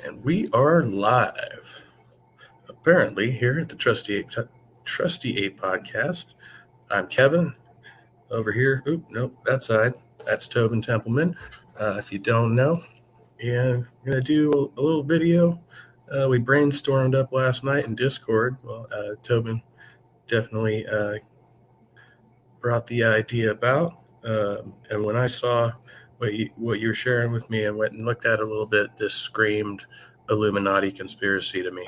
And we are live, apparently, here at the Trusty Ape podcast. I'm Kevin. Over here, nope, that side. That's Tobin Templeman. If you don't know, and we're going to do a little video. We brainstormed up last night in Discord. Well, Tobin definitely brought the idea about. And when I saw what you were sharing with me and went and looked at it a little bit, this screamed Illuminati conspiracy to me.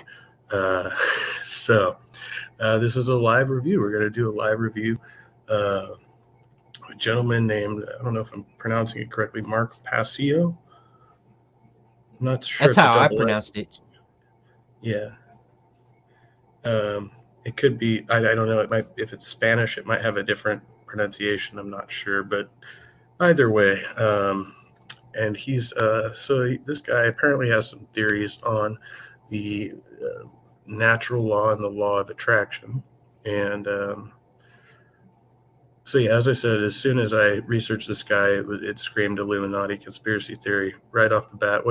Uh, so this is a live review. We're going to do a live review. A gentleman named, I don't know if I'm pronouncing it correctly, Mark Passio. I'm not sure. That's how I pronounced it. Yeah. It could be, I don't know. It might, if it's Spanish, it might have a different pronunciation. I'm not sure, but either way. And he's, this guy apparently has some theories on the natural law and the law of attraction. And as I said, as soon as I researched this guy, it screamed Illuminati conspiracy theory right off the bat.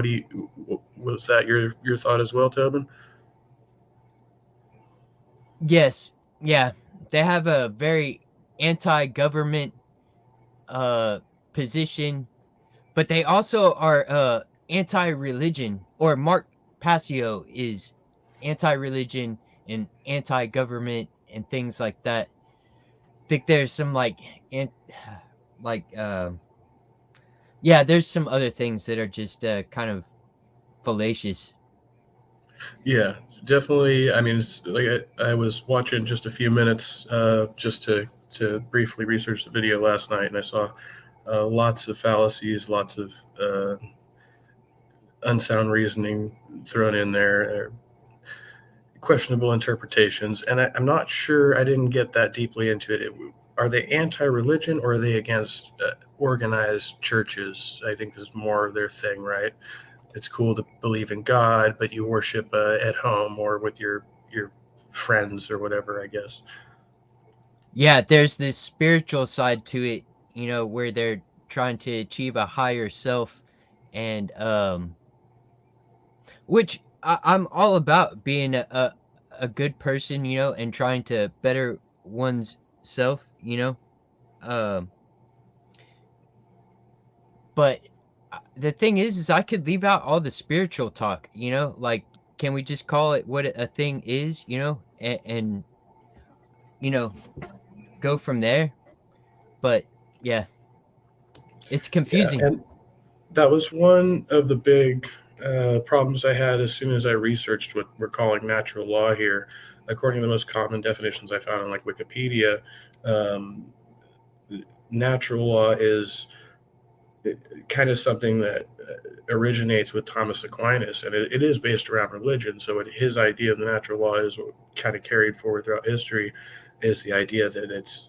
Was that your thought as well, Tobin? Yes. Yeah. They have a very anti-government position, but they also are anti-religion, or Mark Passio is anti-religion and anti-government and things like that. I think there's some there's some other things that are just kind of fallacious. Yeah, definitely. I mean, I was watching just a few minutes just to briefly research the video last night, and I saw lots of fallacies, lots of unsound reasoning thrown in there, questionable interpretations, and I'm not sure. I didn't get that deeply into it. Are they anti-religion or are they against organized churches? I think is more their thing, right? It's cool to believe in God, but you worship at home or with your friends or whatever, I guess. Yeah, there's this spiritual side to it, where they're trying to achieve a higher self, and which I'm all about being a good person, and trying to better one's self, but the thing is I could leave out all the spiritual talk, like, can we just call it what a thing is, and go from there? But yeah, it's confusing. Yeah, and that was one of the big problems I had as soon as I researched what we're calling natural law here. According to the most common definitions I found on like Wikipedia, um, natural law is kind of something that originates with Thomas Aquinas, and it is based around religion. So his idea of the natural law is what kind of carried forward throughout history, is the idea that it's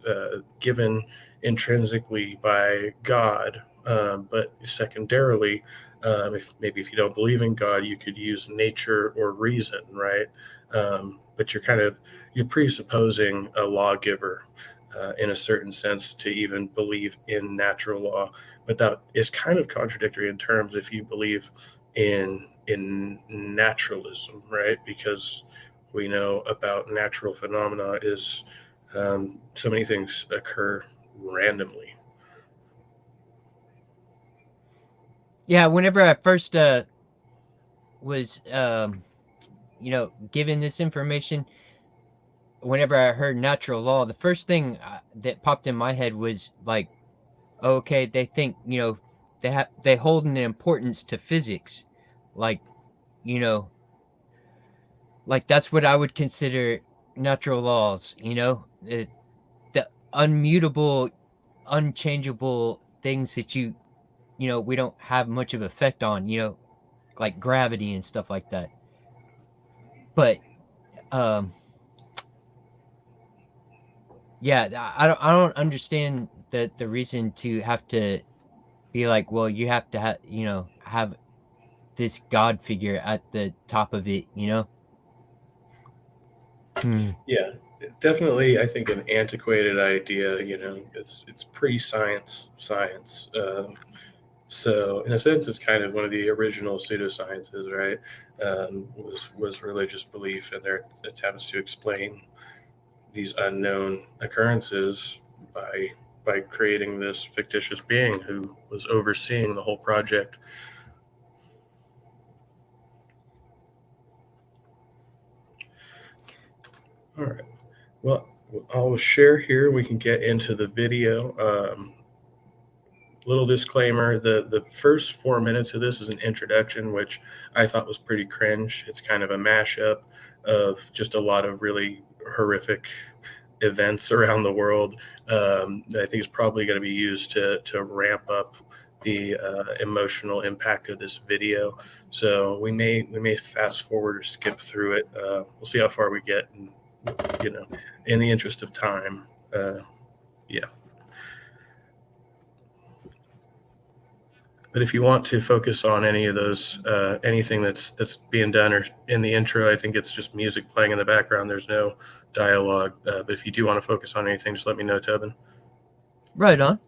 given intrinsically by God, but secondarily, if you don't believe in God, you could use nature or reason, right? But you're presupposing a lawgiver. In a certain sense, to even believe in natural law, but that is kind of contradictory in terms if you believe in naturalism, right? Because we know about natural phenomena is so many things occur randomly. Yeah, whenever I first was given this information, whenever I heard natural law, the first thing that popped in my head was like, okay, they think, they hold an importance to physics, like, like that's what I would consider natural laws, the unmutable, unchangeable things that we don't have much of effect on, like gravity and stuff like that. But yeah, I don't understand the reason to have to be like, well, you have to have this God figure at the top of it, Yeah, definitely. I think an antiquated idea. It's pre-science science. So, in a sense, it's kind of one of the original pseudosciences, right? Was religious belief and their attempts to explain these unknown occurrences by creating this fictitious being who was overseeing the whole project. All right. Well, I'll share here. We can get into the video. Little disclaimer: the first 4 minutes of this is an introduction, which I thought was pretty cringe. It's kind of a mashup of just a lot of really horrific events around the world that I think is probably going to be used to ramp up the emotional impact of this video. So we may fast forward or skip through it. We'll see how far we get, and, in the interest of time. Yeah. But if you want to focus on any of those, anything that's being done or in the intro, I think it's just music playing in the background. There's no dialogue. But if you do want to focus on anything, just let me know, Tobin. Right on.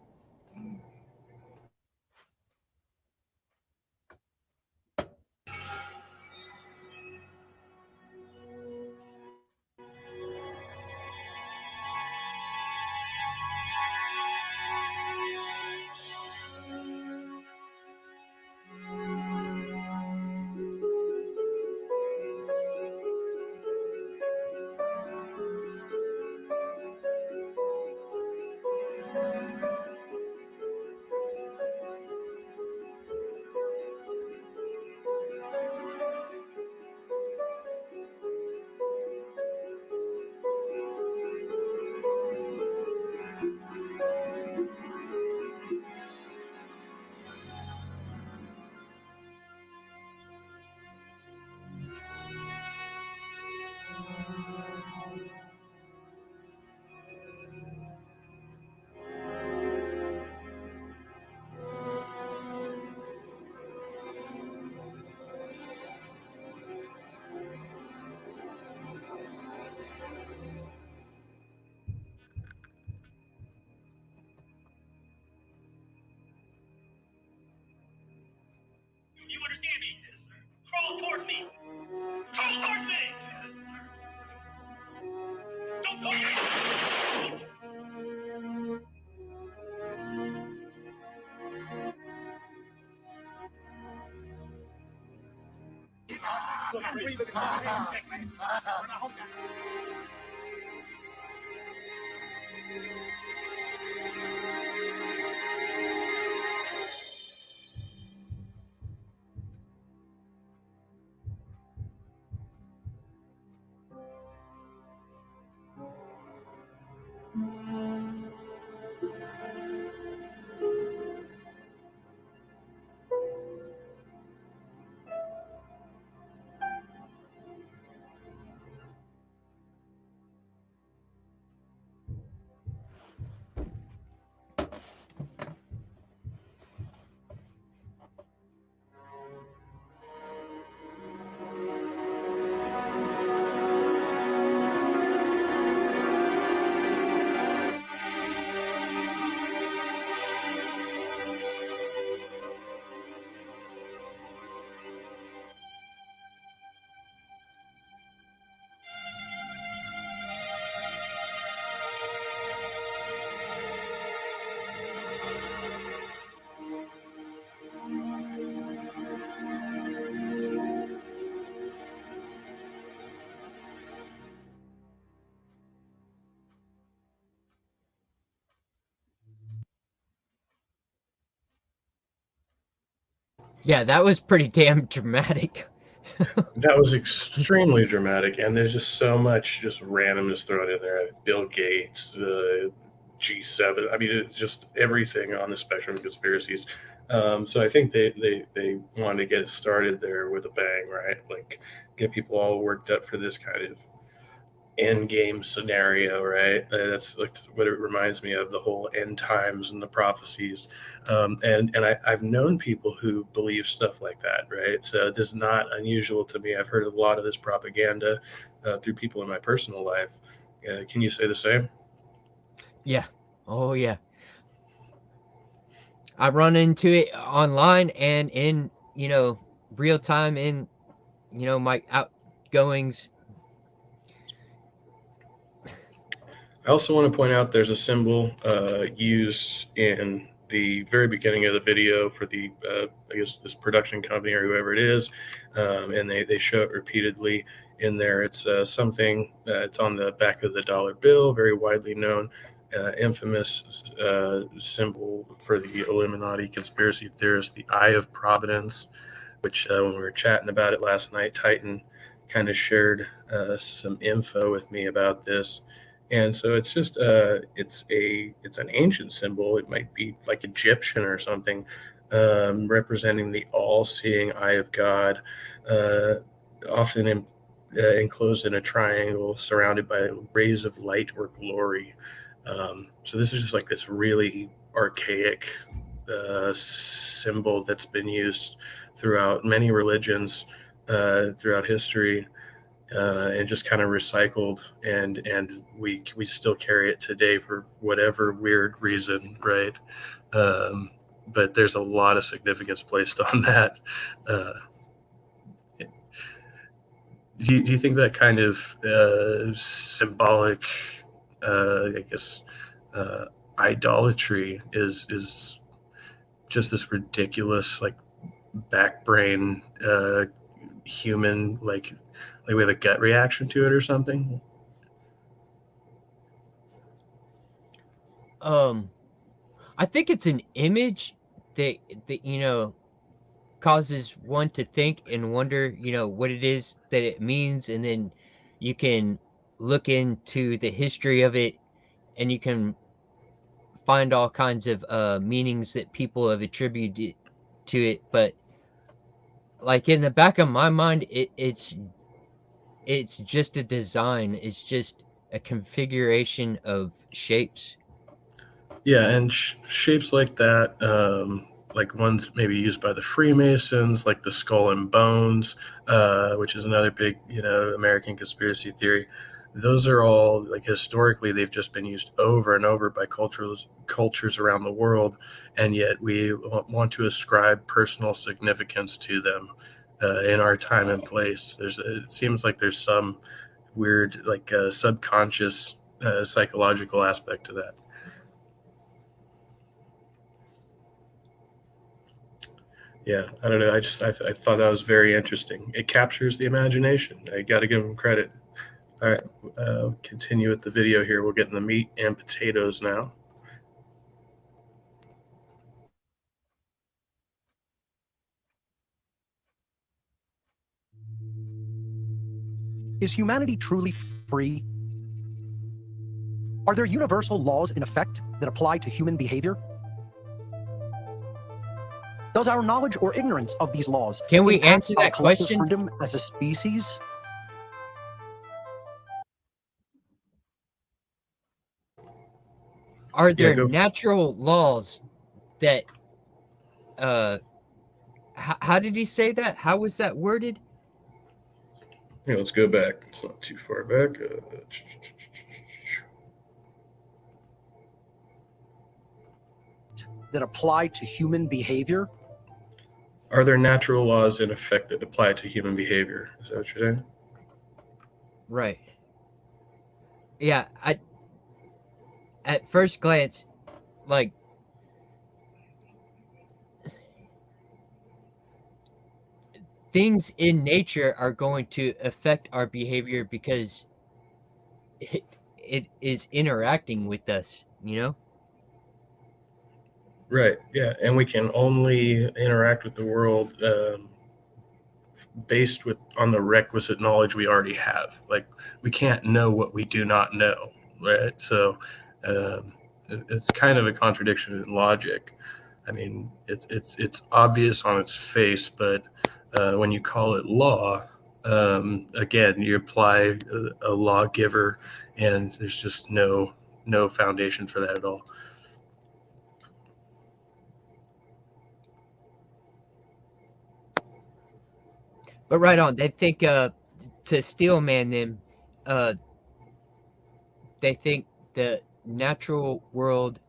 You understand me? Crawl towards me! Crawl towards me! Don't push me! Yeah, that was pretty damn dramatic. That was extremely dramatic, and there's just so much just randomness thrown in there. Bill Gates, G7. I mean, it's just everything on the spectrum of conspiracies. So I think they wanted to get it started there with a bang, right? Like get people all worked up for this kind of end game scenario, right? That's like what it reminds me of, the whole end times and the prophecies. And I've known people who believe stuff like that, right? So this is not unusual to me. I've heard a lot of this propaganda through people in my personal life. Can you say the same? Yeah. Oh, yeah. I run into it online and in, real time in, my outgoings. I also want to point out there's a symbol used in the very beginning of the video for the, I guess, this production company or whoever it is, and they show it repeatedly in there. It's something, it's on the back of the dollar bill, very widely known, infamous symbol for the Illuminati conspiracy theorists, the Eye of Providence, which when we were chatting about it last night, Titan kind of shared some info with me about this. And so it's just it's an ancient symbol. It might be like Egyptian or something, representing the all-seeing eye of God, uh, often enclosed in a triangle surrounded by rays of light or glory. So this is just like this really archaic symbol that's been used throughout many religions throughout history. And just kind of recycled, and we still carry it today for whatever weird reason, right? But there's a lot of significance placed on that. Do you think that kind of symbolic, I guess, idolatry is just this ridiculous, like, back brain human, like we have a gut reaction to it or something? I think it's an image that causes one to think and wonder, what it is that it means, and then you can look into the history of it, and you can find all kinds of meanings that people have attributed to it. But like in the back of my mind, it's just a design. It's just a configuration of shapes. Yeah, and shapes like that, like ones maybe used by the Freemasons, like the skull and bones, which is another big, American conspiracy theory. Those are all, like, historically they've just been used over and over by cultures around the world, and yet we want to ascribe personal significance to them in our time and place. It seems like there's some weird, like, subconscious psychological aspect to that. Yeah, I don't know. I thought that was very interesting. It captures the imagination. I got to give them credit. All right, continue with the video here. We'll get in the meat and potatoes now. Is humanity truly free? Are there universal laws in effect that apply to human behavior? Does our knowledge or ignorance of these laws Can we impact answer our that collective question? freedom as a species? Are there go. natural laws that how did he say that? How was that worded? Yeah, let's go back. It's not too far back. That apply to human behavior? Are there natural laws in effect that apply to human behavior? Is that what you're saying? Right. Yeah, at first glance, like, things in nature are going to affect our behavior because it is interacting with us, Right. Yeah, and we can only interact with the world based on the requisite knowledge we already have. Like, we can't know what we do not know, right? So it's kind of a contradiction in logic. I mean, it's obvious on its face, but when you call it law, again, you apply a lawgiver, and there's just no foundation for that at all. But right on, they think to steelman them, they think the natural world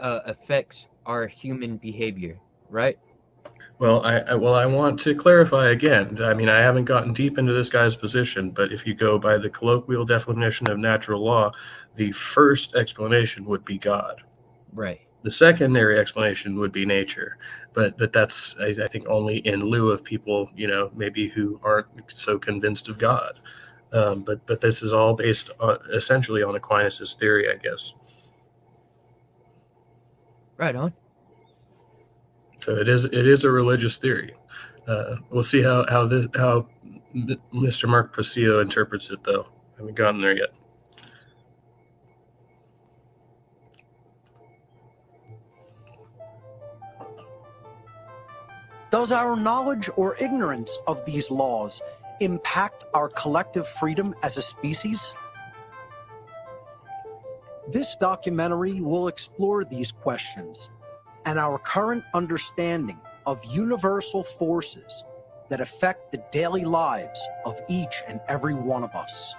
affects our human behavior, right? Well, I want to clarify again. I mean, I haven't gotten deep into this guy's position, but if you go by the colloquial definition of natural law, the first explanation would be God. Right. The secondary explanation would be nature, but that's I think only in lieu of people, maybe who aren't so convinced of God. But this is all based essentially on Aquinas' theory, I guess. Right on. So it is a religious theory. We'll see how Mr. Mark Passio interprets it, though. I haven't gotten there yet. Does our knowledge or ignorance of these laws impact our collective freedom as a species? This documentary will explore these questions and our current understanding of universal forces that affect the daily lives of each and every one of us.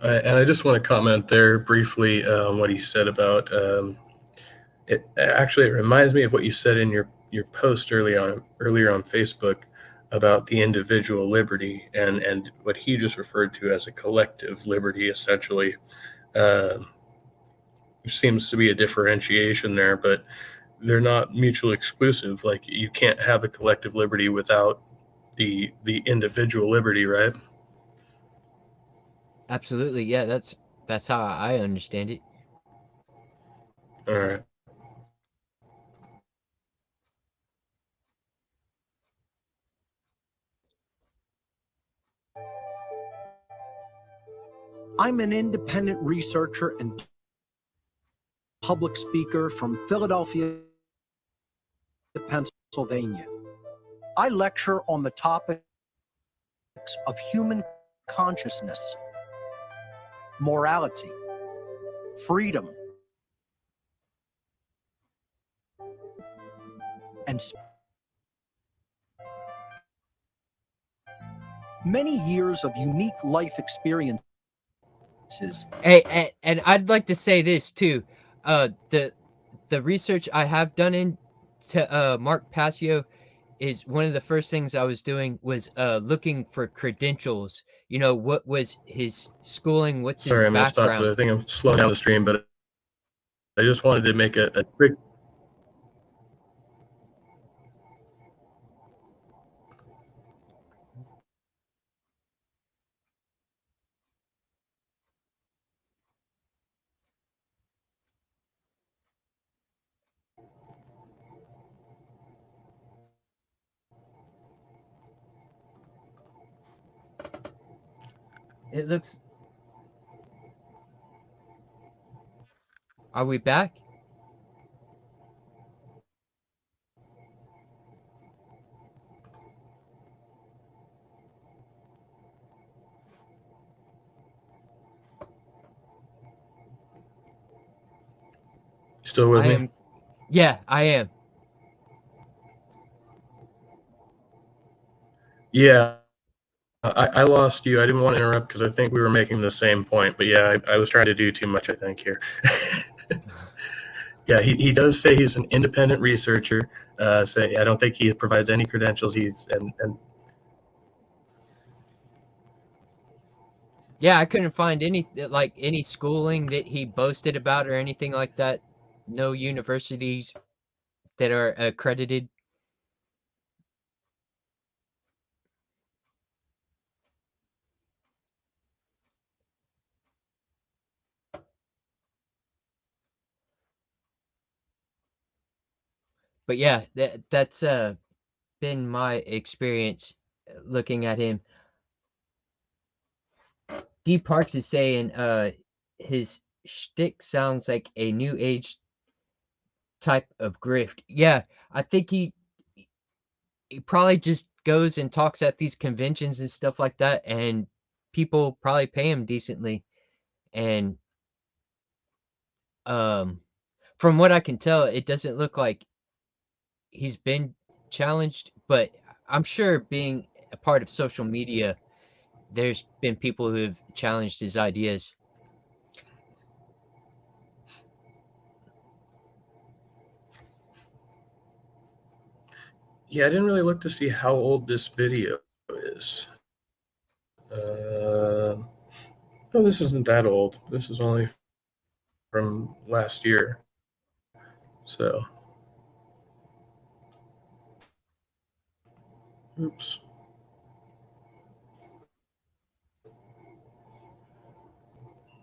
And I just want to comment there briefly on what he said about it. Actually, it reminds me of what you said in your post earlier on Facebook about the individual liberty and what he just referred to as a collective liberty, essentially. There seems to be a differentiation there, but they're not mutually exclusive. Like, you can't have a collective liberty without the individual liberty, right? Absolutely. Yeah, that's how I understand it. All right. I'm an independent researcher and public speaker from Philadelphia, Pennsylvania. I lecture on the topics of human consciousness, morality, freedom, and many years of unique life experiences. Hey, and I'd like to say this too. The research I have done into Mark Passio is one of the first things I was doing was looking for credentials. You know, what was his schooling? What's his Sorry, I'm going to stop because background? I think I'm slowing down the stream, but I just wanted to make a quick. It looks. Are we back? Still with I me? am. Yeah, I am. Yeah, I lost you. I didn't want to interrupt because I think we were making the same point. But yeah, I was trying to do too much, I think, here. Yeah, he does say he's an independent researcher. Say I don't think he provides any credentials. And Yeah, I couldn't find any schooling that he boasted about or anything like that. No universities that are accredited. But yeah, that's been my experience looking at him. D Parks is saying his shtick sounds like a new age type of grift. Yeah, I think he probably just goes and talks at these conventions and stuff like that, and people probably pay him decently. And from what I can tell, it doesn't look like he's been challenged, but I'm sure being a part of social media, there's been people who have challenged his ideas. Yeah, I didn't really look to see how old this video is. No, this isn't that old. This is only from last year. So, oops.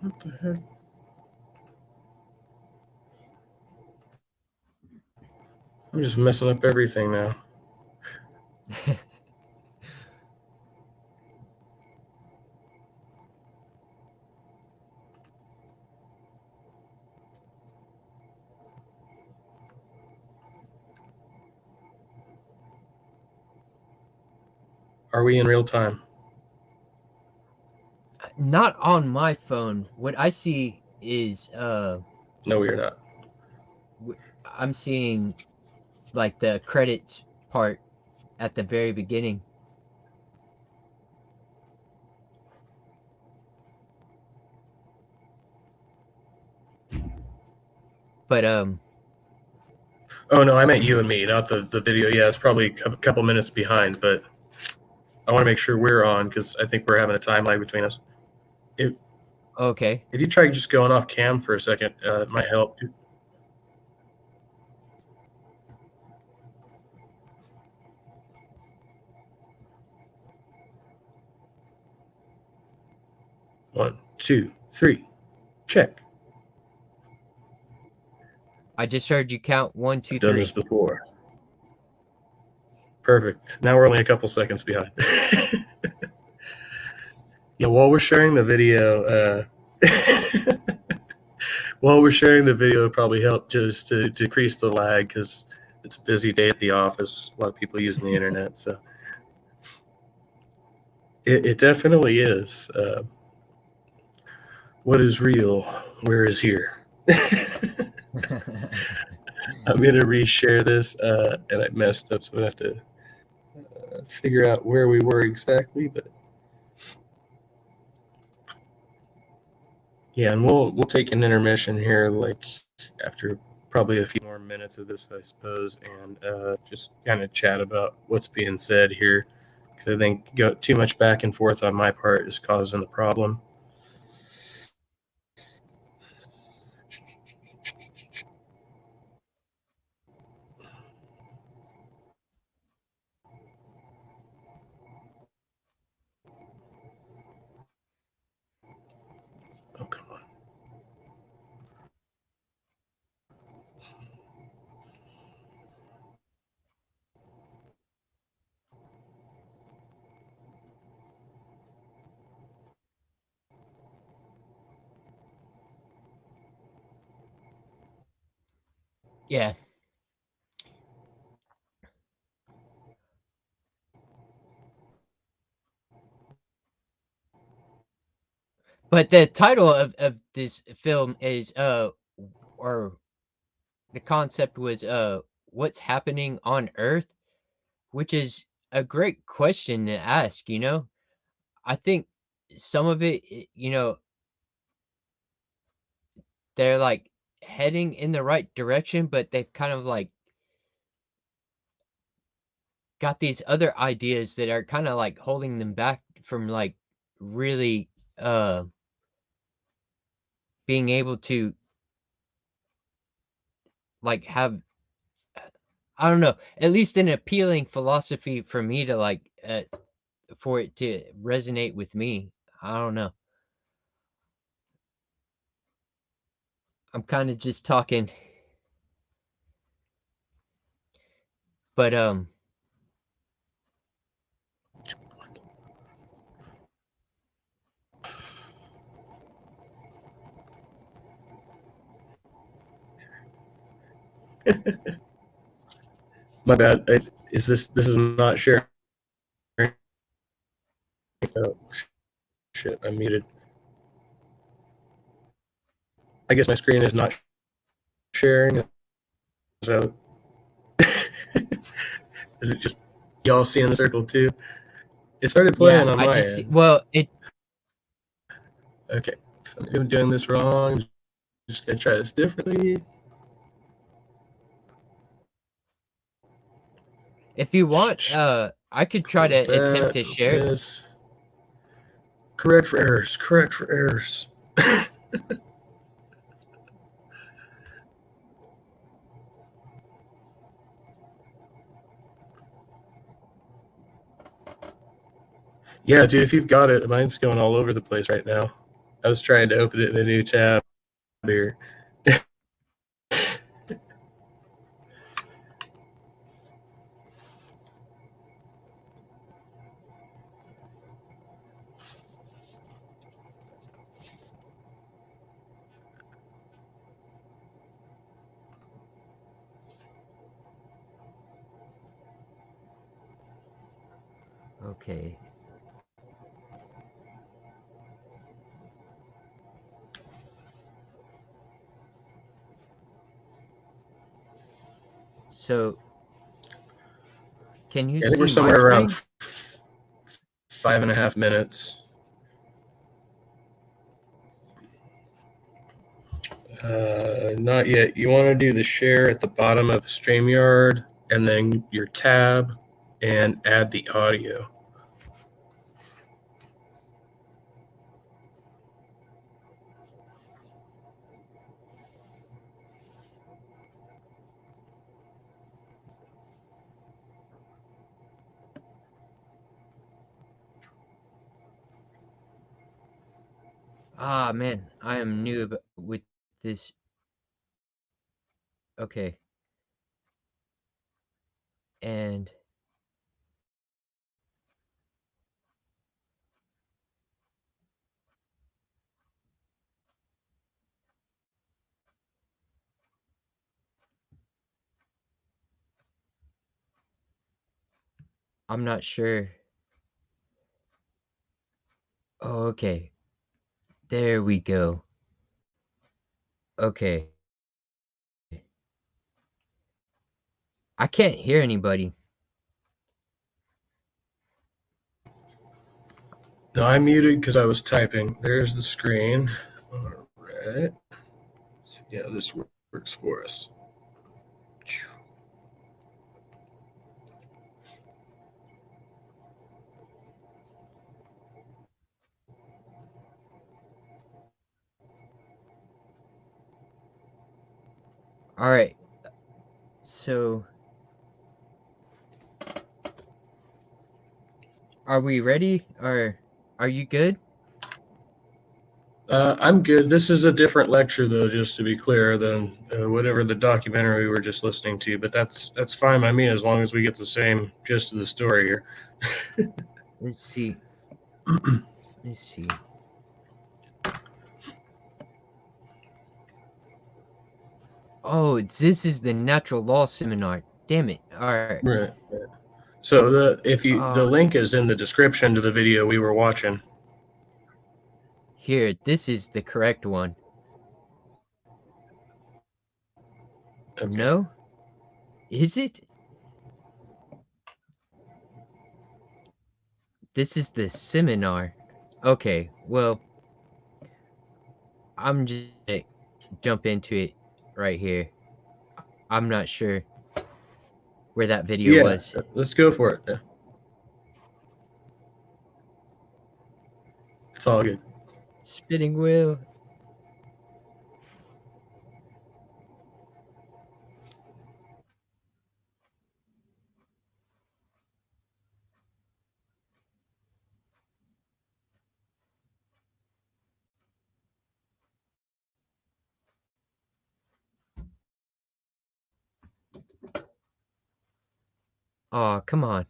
What the heck? I'm just messing up everything now. Are we in real time? Not on my phone. What I see is No, we are not. I'm seeing like the credits part at the very beginning. But Oh no, I meant you and me, not the video. Yeah, it's probably a couple minutes behind, but I want to make sure we're on because I think we're having a time lag between us. okay. If you try just going off cam for a second, it might help. One, two, three, check. I just heard you count 1, 2, I've done 3. this before. Perfect. Now we're only a couple seconds behind. Yeah, while we're sharing the video, it'll probably help just to decrease the lag because it's a busy day at the office. A lot of people using the internet, so it definitely is. What is real? Where is here? I'm gonna reshare this, and I messed up, so I have to figure out where we were exactly. But yeah, and we'll take an intermission here, like after probably a few more minutes of this, I suppose, and just kind of chat about what's being said here, because I think too much back and forth on my part is causing the problem. Oh, come on. Yeah. But the title of this film is or the concept was what's happening on Earth, which is a great question to ask, you know? I think some of it, you know, they're like heading in the right direction, but they've kind of like got these other ideas that are kind of like holding them back from like really being able to like have, I don't know, at least an appealing philosophy for me to like for it to resonate with me. I don't know. I'm kind of just talking, but My bad. Is this is not sharing? Oh, shit, I'm muted. I guess my screen is not sharing. So is it just y'all seeing the circle too? It started playing Yeah, on I my just end. well, it Okay, so I'm doing this wrong. Just gonna try this differently. if you want, I could try Close to attempt to that. share. This. Correct for errors. Correct for errors. Yeah, dude, if you've got it, mine's going all over the place right now. I was trying to open it in a new tab here. Okay. So, can you I think we're see my somewhere around screen? 5.5 minutes. Not yet. You want to do the share at the bottom of the StreamYard and then your tab and add the audio. Ah, man, I am new with this. Okay. And I'm not sure. Oh, okay. There we go. Okay. I can't hear anybody. No, I muted because I was typing. There's the screen. All right. So, yeah, this works for us. All right. So, are we ready? Or are you good? I'm good. This is a different lecture, though, just to be clear, than whatever the documentary we were just listening to. But that's fine by me as long as we get the same gist of the story here. Let's see. Let's see. Oh, this is the natural law seminar. Damn it. All right. Right. So the link is in the description to the video we were watching. Here, this is the correct one. Okay. No? Is it? This is the seminar. Okay, well, I'm just gonna jump into it right here. I'm not sure where that video Yeah, was. let's go for it. Yeah. It's all good. Spinning wheel. Aw, come on.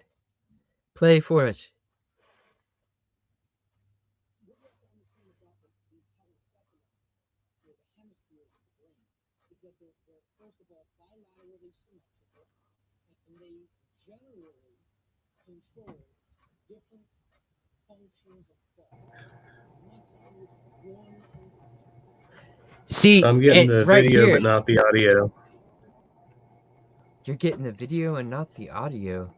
Play for us. See, So I'm getting the right video, here, but not the audio. you're getting the video and not the audio.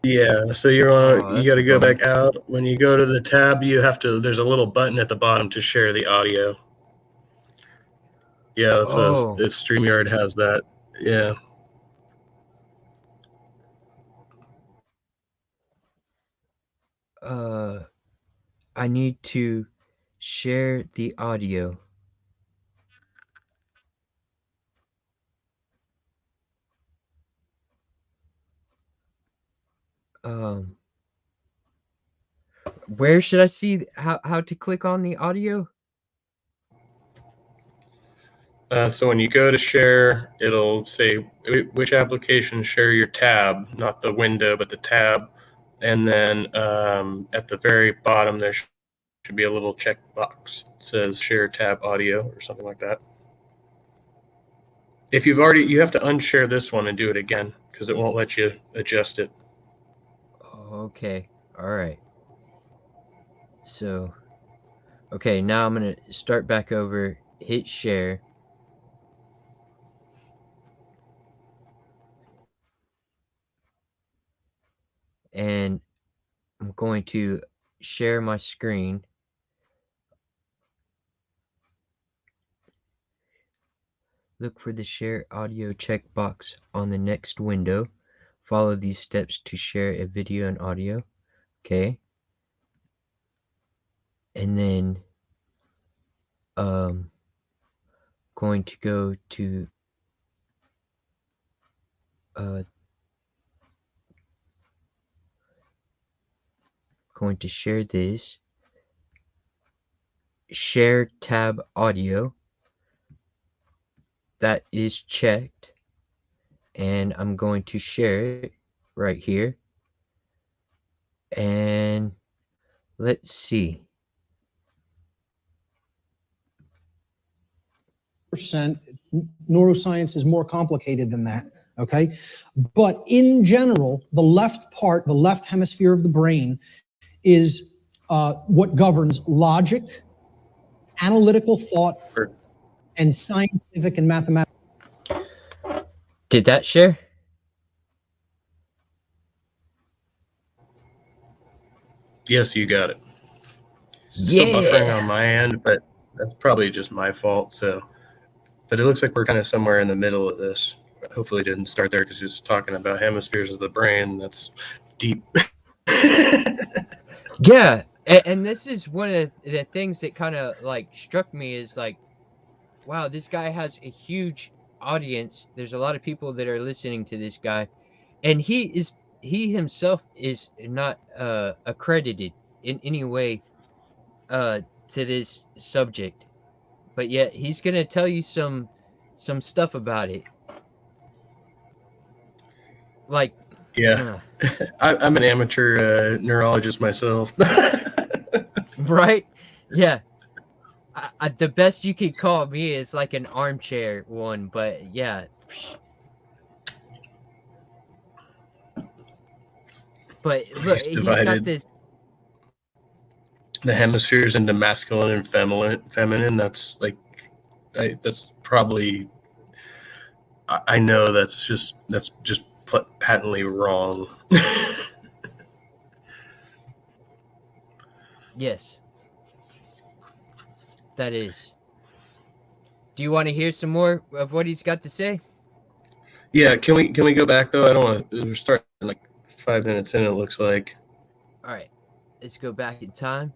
Yeah, so you that's got to a go bummer. back out. When you go to the tab, there's a little button at the bottom to share the audio. Yeah, Oh, StreamYard has that. Yeah. I need to share the audio. Where should I see how to click on the audio? So when you go to share, it'll say which application share your tab, not the window, but the tab. And then at the very bottom, there should be a little checkbox that says share tab audio or something like that. If you have to unshare this one and do it again because it won't let you adjust it. Okay, all right. So, okay, now I'm gonna start back over, hit share. And I'm going to share my screen. Look for the share audio checkbox on the next window. Follow these steps to share a video and audio. Okay. And then going to go to going to share this. Share tab audio. That is checked. And I'm going to share it right here. And let's see. Neuroscience is more complicated than that, okay? But in general, the left hemisphere of the brain is what governs logic, analytical thought, and scientific and mathematical. Did that share? Yes, you got it. It's still buffering Yeah. on my end, but that's probably just my fault. So, but it looks like we're kind of somewhere in the middle of this. Hopefully, it didn't start there because it's talking about hemispheres of the brain. That's deep. Yeah, and this is one of the things that kind of like struck me is like, wow, this guy has a huge audience. There's a lot of people that are listening to this guy, and he himself is not accredited in any way to this subject, but yet he's gonna tell you some stuff about it. Like, Yeah, I'm an amateur neurologist myself. right? Yeah. The best you could call me is like an armchair one, but yeah. But look, he's got this. The hemispheres into masculine and feminine. That's like, that's probably. I know that's just patently wrong. Yes, that is. Do you want to hear some more of what he's got to say? Yeah, can we go back though? I don't want to. We're starting like 5 minutes in. It looks like. All right, let's go back in time.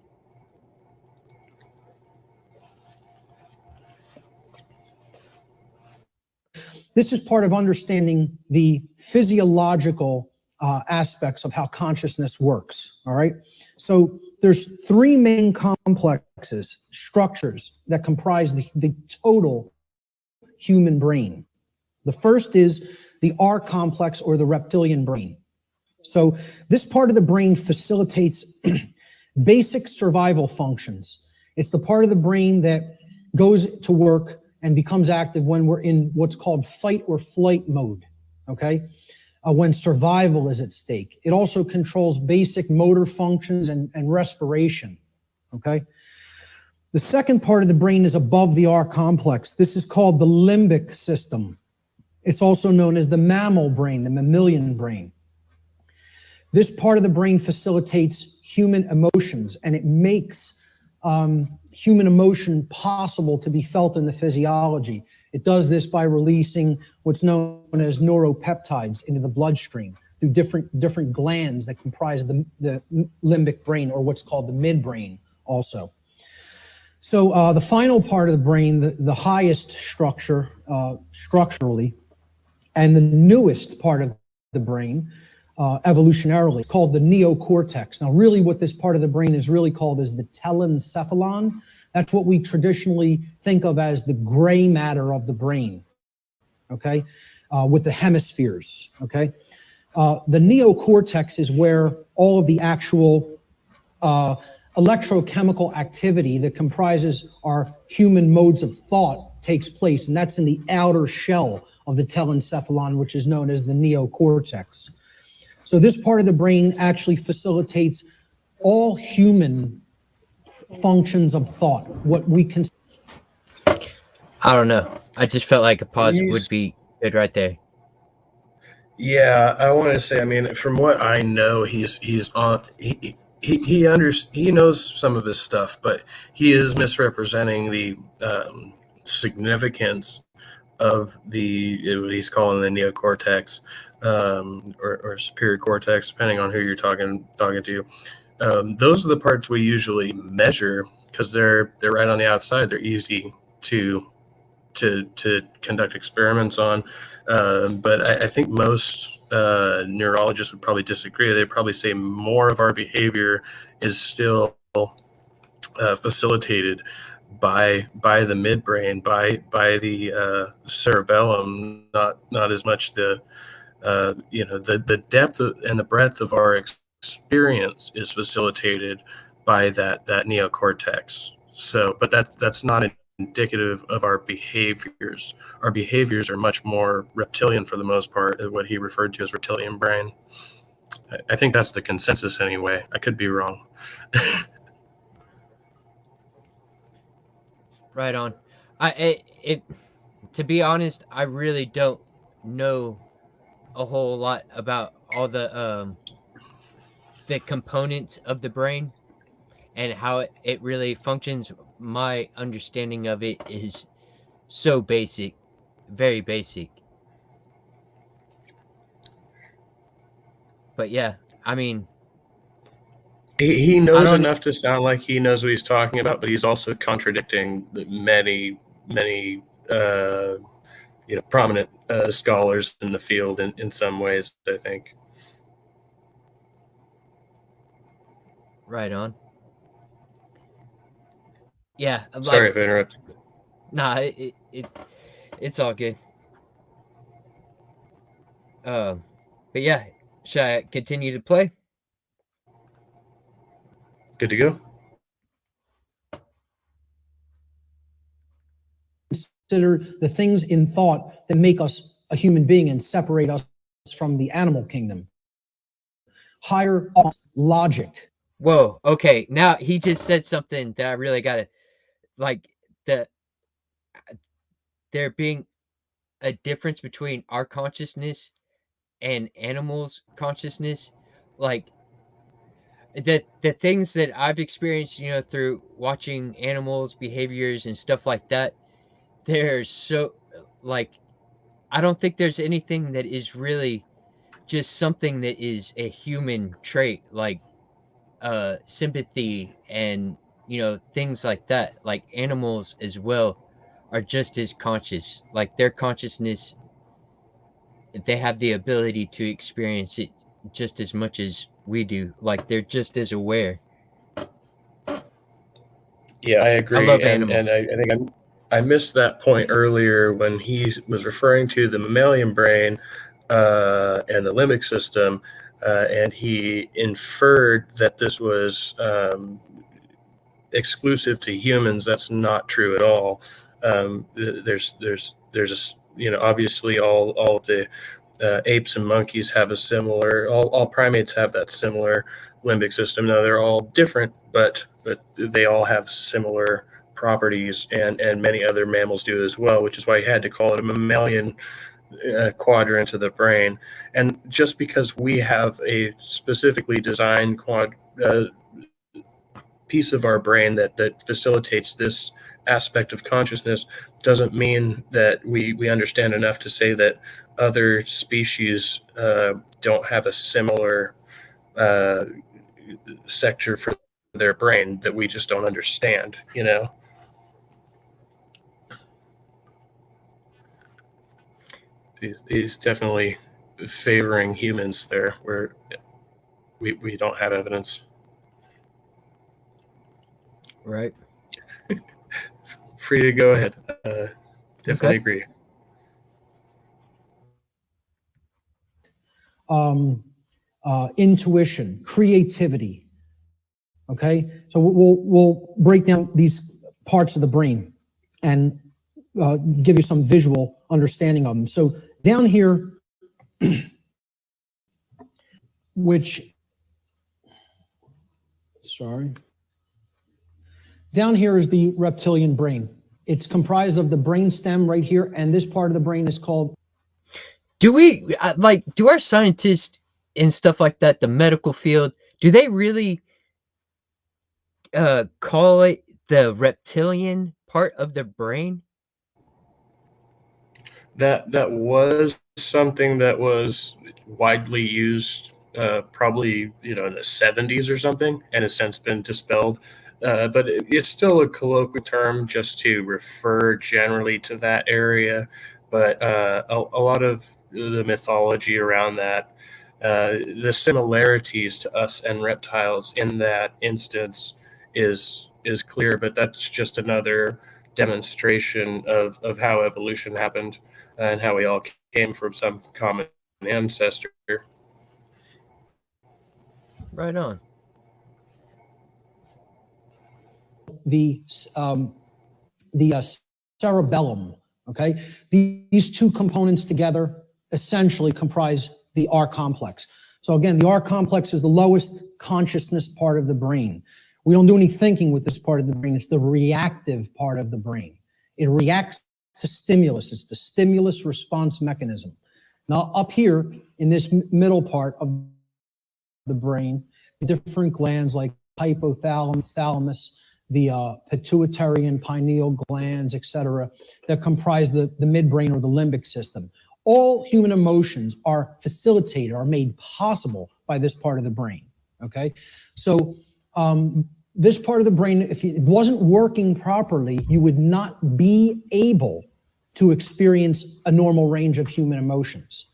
This is part of understanding the physiological aspects of how consciousness works, all right? So there's three main complexes, structures that comprise the total human brain. The first is the R complex or the reptilian brain. So this part of the brain facilitates basic survival functions. It's the part of the brain that goes to work and becomes active when we're in what's called fight or flight mode, okay? When survival is at stake. It also controls basic motor functions and respiration, okay? The second part of the brain is above the R complex. This is called the limbic system. It's also known as the mammal brain, the mammalian brain. This part of the brain facilitates human emotions, and it makes human emotion possible to be felt in the physiology. It does this by releasing what's known as neuropeptides into the bloodstream through different glands that comprise the limbic brain, or what's called the midbrain also. So the final part of the brain, the highest structure structurally, and the newest part of the brain evolutionarily, called the neocortex. Now, really what this part of the brain is really called is the telencephalon. That's what we traditionally think of as the gray matter of the brain, okay, with the hemispheres, okay? The neocortex is where all of the actual electrochemical activity that comprises our human modes of thought takes place, and that's in the outer shell of the telencephalon, which is known as the neocortex. So this part of the brain actually facilitates all human functions of thought, what we can. I don't know. I just felt like a pause would be good right there. Yeah, I want to say, I mean, from what I know, he knows some of this stuff, but he is misrepresenting the significance of what he's calling the neocortex, or superior cortex, depending on who you're talking to. Those are the parts we usually measure because they're right on the outside. They're easy to conduct experiments on. But I think most neurologists would probably disagree. They'd probably say more of our behavior is still facilitated by the midbrain, by the cerebellum, not as much the depth and the breadth of our experience is facilitated by that neocortex. So, but that's not indicative of our behaviors. Our behaviors are much more reptilian for the most part, what he referred to as reptilian brain. I think that's the consensus anyway. I could be wrong. Right on. To be honest, I really don't know a whole lot about all the components of the brain and how it really functions. My understanding of it is so basic, very basic. But yeah, I mean, he knows enough to sound like he knows what he's talking about, but he's also contradicting many prominent scholars in the field in some ways, I think. right on. Yeah. Sorry if I interrupted. Nah, it's all good. But yeah, should I continue to play? Good to go. Consider the things in thought that make us a human being and separate us from the animal kingdom. Higher logic. Whoa, okay. Now he just said something that I really gotta, like, there being a difference between our consciousness and animals' consciousness. Like, the things that I've experienced, through watching animals' behaviors and stuff like that, they're so, like, I don't think there's anything that is really just something that is a human trait, like sympathy and things like that. Like, animals as well are just as conscious. Like, their consciousness, they have the ability to experience it just as much as we do. Like, they're just as aware. Yeah, I agree. I love animals. And I think I missed that point earlier when he was referring to the mammalian brain and the limbic system, and he inferred that this was exclusive to humans. That's not true at all. There's obviously all of the apes and monkeys have a similar. All primates have that similar limbic system. Now they're all different, but they all have similar properties, and many other mammals do as well, which is why he had to call it a mammalian quadrant of the brain. And just because we have a specifically designed piece of our brain that facilitates this aspect of consciousness doesn't mean that we understand enough to say that other species don't have a similar sector for their brain that we just don't understand, you know? He's definitely favoring humans there, where we don't have evidence. Right. Free to go ahead. Definitely Okay. agree. Intuition, creativity. Okay, so we'll break down these parts of the brain and give you some visual understanding of them. So down here, down here is the reptilian brain. It's comprised of the brain stem right here, and this part of the brain is called. Do our scientists and stuff like that, the medical field, do they really call it the reptilian part of the brain? That was something that was widely used, probably in the 70s or something, and has since been dispelled. But it's still a colloquial term just to refer generally to that area. But a lot of the mythology around that, the similarities to us and reptiles in that instance is clear. But that's just another demonstration of how evolution happened and how we all came from some common ancestor. Right on. The cerebellum. Okay, these two components together essentially comprise the R complex. So again, the R complex is the lowest consciousness part of the brain. We don't do any thinking with this part of the brain. It's the reactive part of the brain. It reacts to stimulus. It's the stimulus response mechanism. Now, up here in this middle part of the brain, different glands like hypothalamus, thalamus, the pituitary and pineal glands, etc., that comprise the midbrain or the limbic system. All human emotions are facilitated, are made possible by this part of the brain. Okay, so this part of the brain, if it wasn't working properly, you would not be able to experience a normal range of human emotions.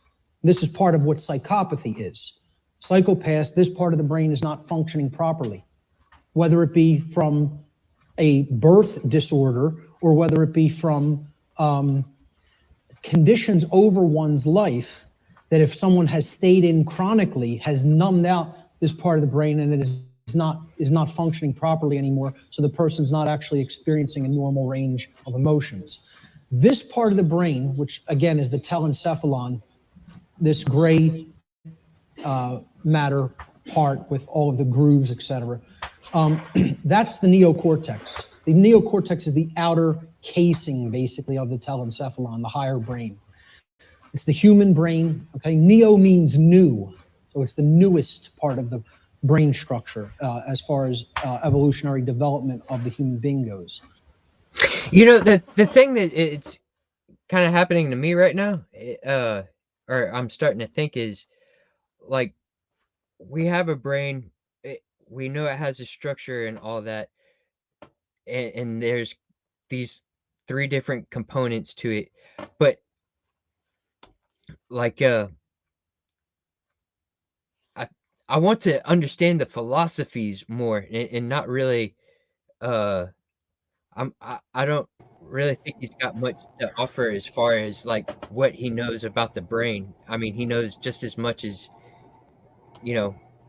This is part of what psychopathy is. Psychopaths, this part of the brain is not functioning properly, whether it be from a birth disorder or whether it be from conditions over one's life that if someone has stayed in chronically has numbed out this part of the brain and it is not functioning properly anymore, so the person's not actually experiencing a normal range of emotions. This part of the brain, which again is the telencephalon, this gray matter part with all of the grooves, etc., that's the neocortex. The neocortex is the outer casing, basically, of the telencephalon, the higher brain. It's the human brain. Okay, neo means new, so it's the newest part of the brain structure as far as evolutionary development of the human being goes. The thing that it's kind of happening to me right now, or I'm starting to think, is like we have a brain. We know it has a structure and all that, and there's these 3 different components to it, but like I want to understand the philosophies more and not really I don't really think he's got much to offer as far as like what he knows about the brain. I mean, he knows just as much as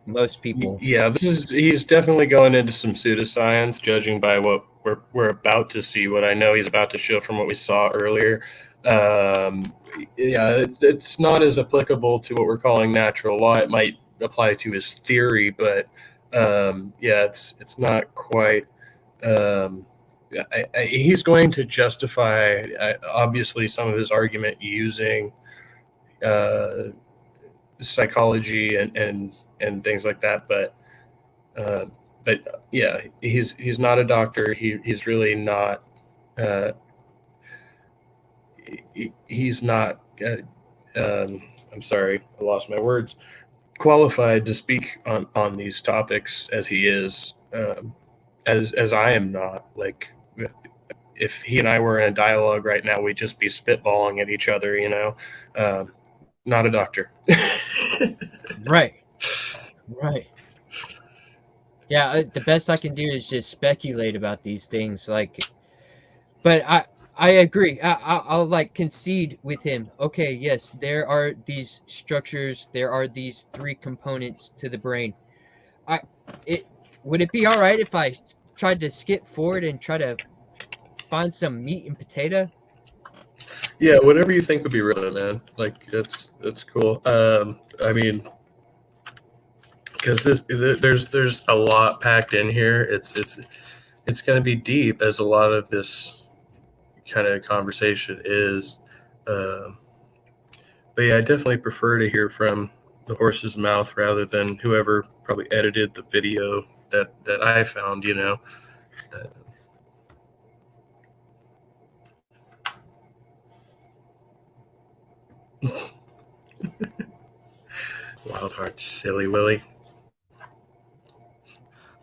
most people. Yeah, he's definitely going into some pseudoscience, judging by what we're about to see. What I know he's about to show from what we saw earlier. It's not as applicable to what we're calling natural law. It might apply to his theory, but it's not quite he's going to justify obviously some of his argument using psychology and things like that, but yeah, he's not a doctor. He's really not. He's not. I'm sorry, I lost my words. Qualified to speak on these topics as he is, as I am not. Like, if he and I were in a dialogue right now, we'd just be spitballing at each other, you know. Not a doctor. Right. Yeah, the best I can do is just speculate about these things, like, but I agree. I'll like concede with him. Okay, yes, there are these structures, there are these three components to the brain. Would it be all right if I tried to skip forward and try to find some meat and potato? Yeah, whatever you think would be relevant, man. Like, that's cool. I mean, because there's a lot packed in here. It's going to be deep, as a lot of this kind of conversation is. But yeah, I definitely prefer to hear from the horse's mouth rather than whoever probably edited the video that I found, you know. Wild heart, silly Willy.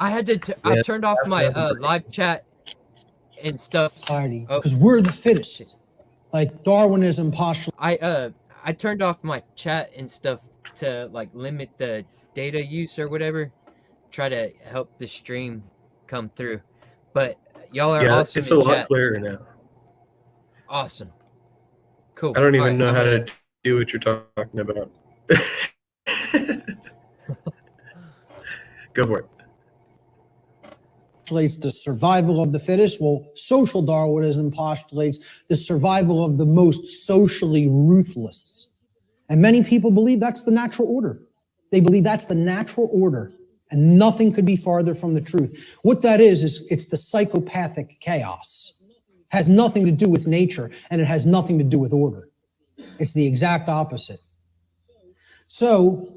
I had to. I turned off my live chat and stuff. Society, because we're the fittest. Like Darwinism postulates. I turned off my chat and stuff to like limit the data use or whatever. Try to help the stream come through. But y'all are awesome. It's a lot clearer now. Awesome. Cool. I don't even know how to do what you're talking about. Go for it. Postulates the survival of the fittest. Well, social Darwinism postulates the survival of the most socially ruthless. And many people believe that's the natural order. They believe that's the natural order, and nothing could be farther from the truth. What that is it's the psychopathic chaos. It has nothing to do with nature, and it has nothing to do with order. It's the exact opposite. So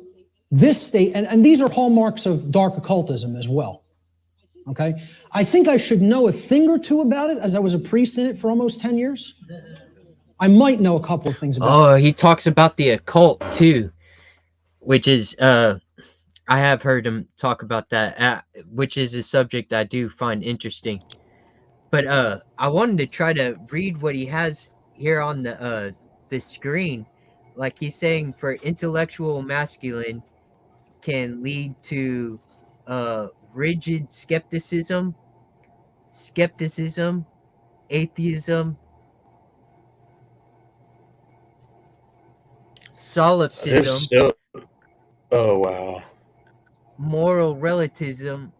this state, and these are hallmarks of dark occultism as well. Okay, I think I should know a thing or two about it, as I was a priest in it for almost 10 years. I might know a couple of things about it. Oh, he talks about the occult too, which is, I have heard him talk about that, which is a subject I do find interesting. But I wanted to try to read what he has here on the screen. Like he's saying, for intellectual masculine can lead to rigid skepticism, atheism, solipsism, oh wow, moral relativism,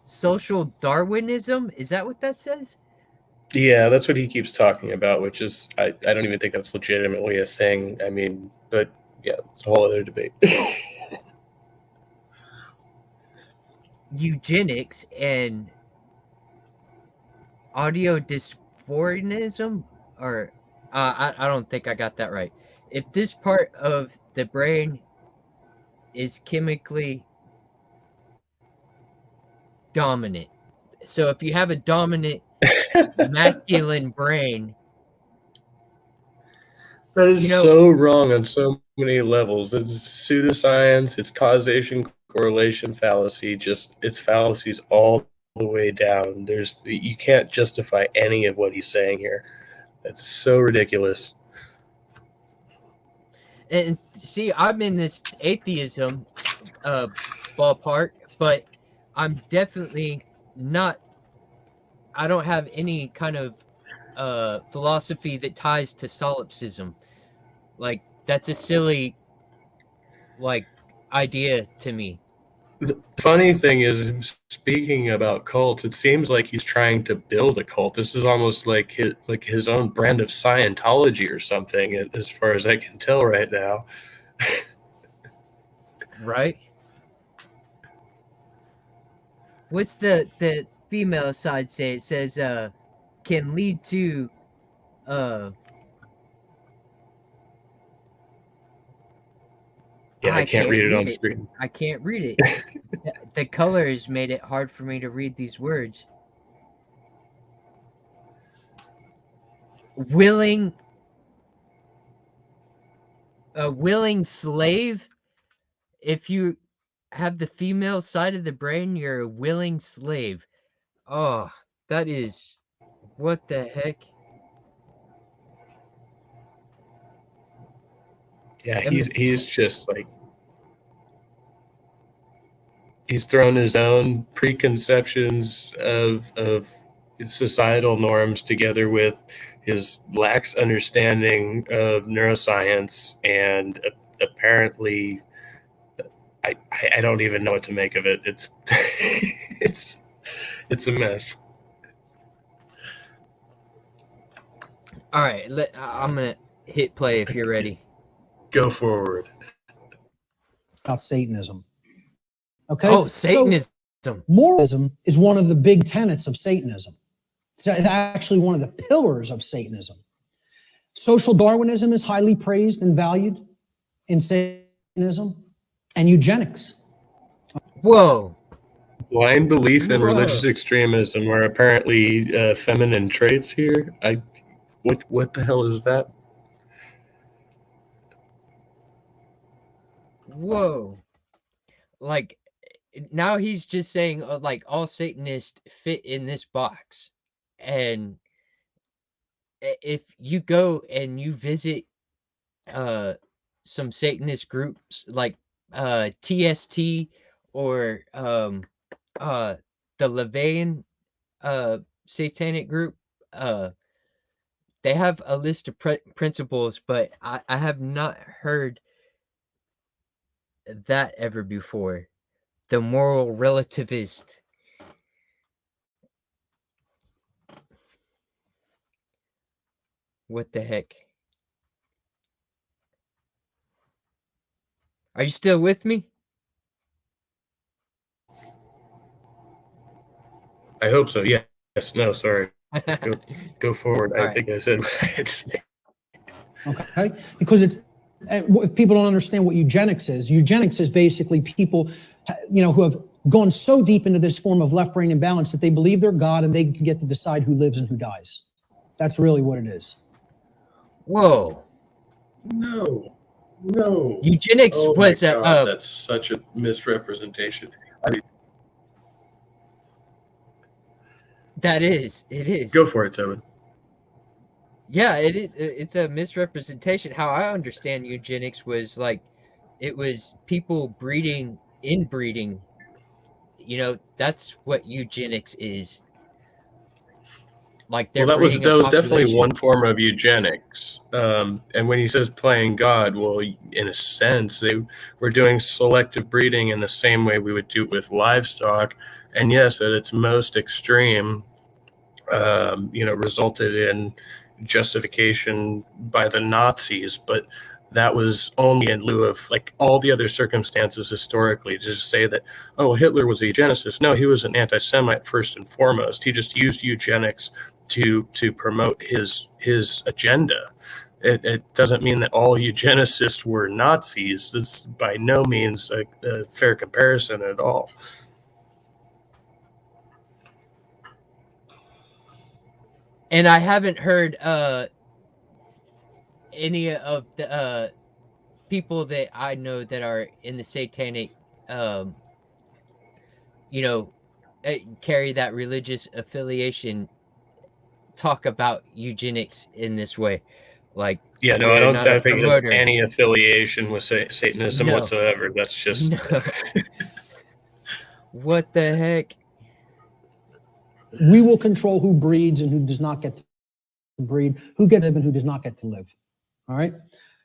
social Darwinism. Is that what that says? Yeah, that's what he keeps talking about, which is, I don't even think that's legitimately a thing. I mean, but yeah, it's a whole other debate. Eugenics and audio dysphorism, or I don't think I got that right. If this part of the brain is chemically dominant, so if you have a dominant masculine brain, that is so wrong on so many levels. It's pseudoscience, it's causation, correlation, fallacy. Just, it's fallacies all the way down. You can't justify any of what he's saying here. That's so ridiculous. And see, I'm in this atheism ballpark, but I'm definitely not. I don't have any kind of philosophy that ties to solipsism. Like, that's a silly idea to me. The funny thing is, speaking about cults, it seems like he's trying to build a cult. This is almost like his own brand of Scientology or something, as far as I can tell right now. Right? What's the female side say? It says can lead to Yeah, I can't read it on it. screen. I can't read it. The colors made it hard for me to read these words. A willing slave. If you have the female side of the brain, you're a willing slave. Oh, that is, what the heck? Yeah, he's just like, he's thrown his own preconceptions of societal norms together with his lax understanding of neuroscience, and apparently I don't even know what to make of it. It's it's a mess. All right, I'm gonna hit play if you're ready. Go forward. About Satanism. Okay. Oh, Satanism. So, moralism is one of the big tenets of Satanism. It's actually one of the pillars of Satanism. Social Darwinism is highly praised and valued in Satanism, and eugenics. Whoa. Blind belief in religious extremism are apparently feminine traits here. What the hell is that? Whoa. Like, now he's just saying like all Satanists fit in this box. And if you go and you visit some Satanist groups like TST or the Levian satanic group, they have a list of principles, but I have not heard that ever before. The moral relativist. What the heck? Are you still with me? I hope so. Yes. No, sorry. Go forward. All I think I said it's Okay, because it's, if people don't understand what eugenics is basically people, who have gone so deep into this form of left brain imbalance that they believe they're God and they can get to decide who lives and who dies. That's really what it is. Whoa. No. Eugenics was that's such a misrepresentation. It is. Go for it, Tobin. Yeah, it is. It's a misrepresentation. How I understand eugenics was like, it was people inbreeding. That's what eugenics is. Like, that was definitely one form of eugenics. And when he says playing God, well, in a sense, they were doing selective breeding in the same way we would do it with livestock. And yes, at its most extreme, resulted in justification by the Nazis, but that was only in lieu of like all the other circumstances historically. To just say that, oh, Hitler was a eugenicist. No, he was an anti-Semite first and foremost. He just used eugenics to promote his agenda. It doesn't mean that all eugenicists were Nazis. It's by no means a fair comparison at all. And I haven't heard any of the people that I know that are in the satanic, carry that religious affiliation, talk about eugenics in this way. Like, yeah, no, I don't think there's any affiliation with Satanism whatsoever. That's just what the heck. We will control who breeds and who does not get to breed, who gets to live and who does not get to live. All right?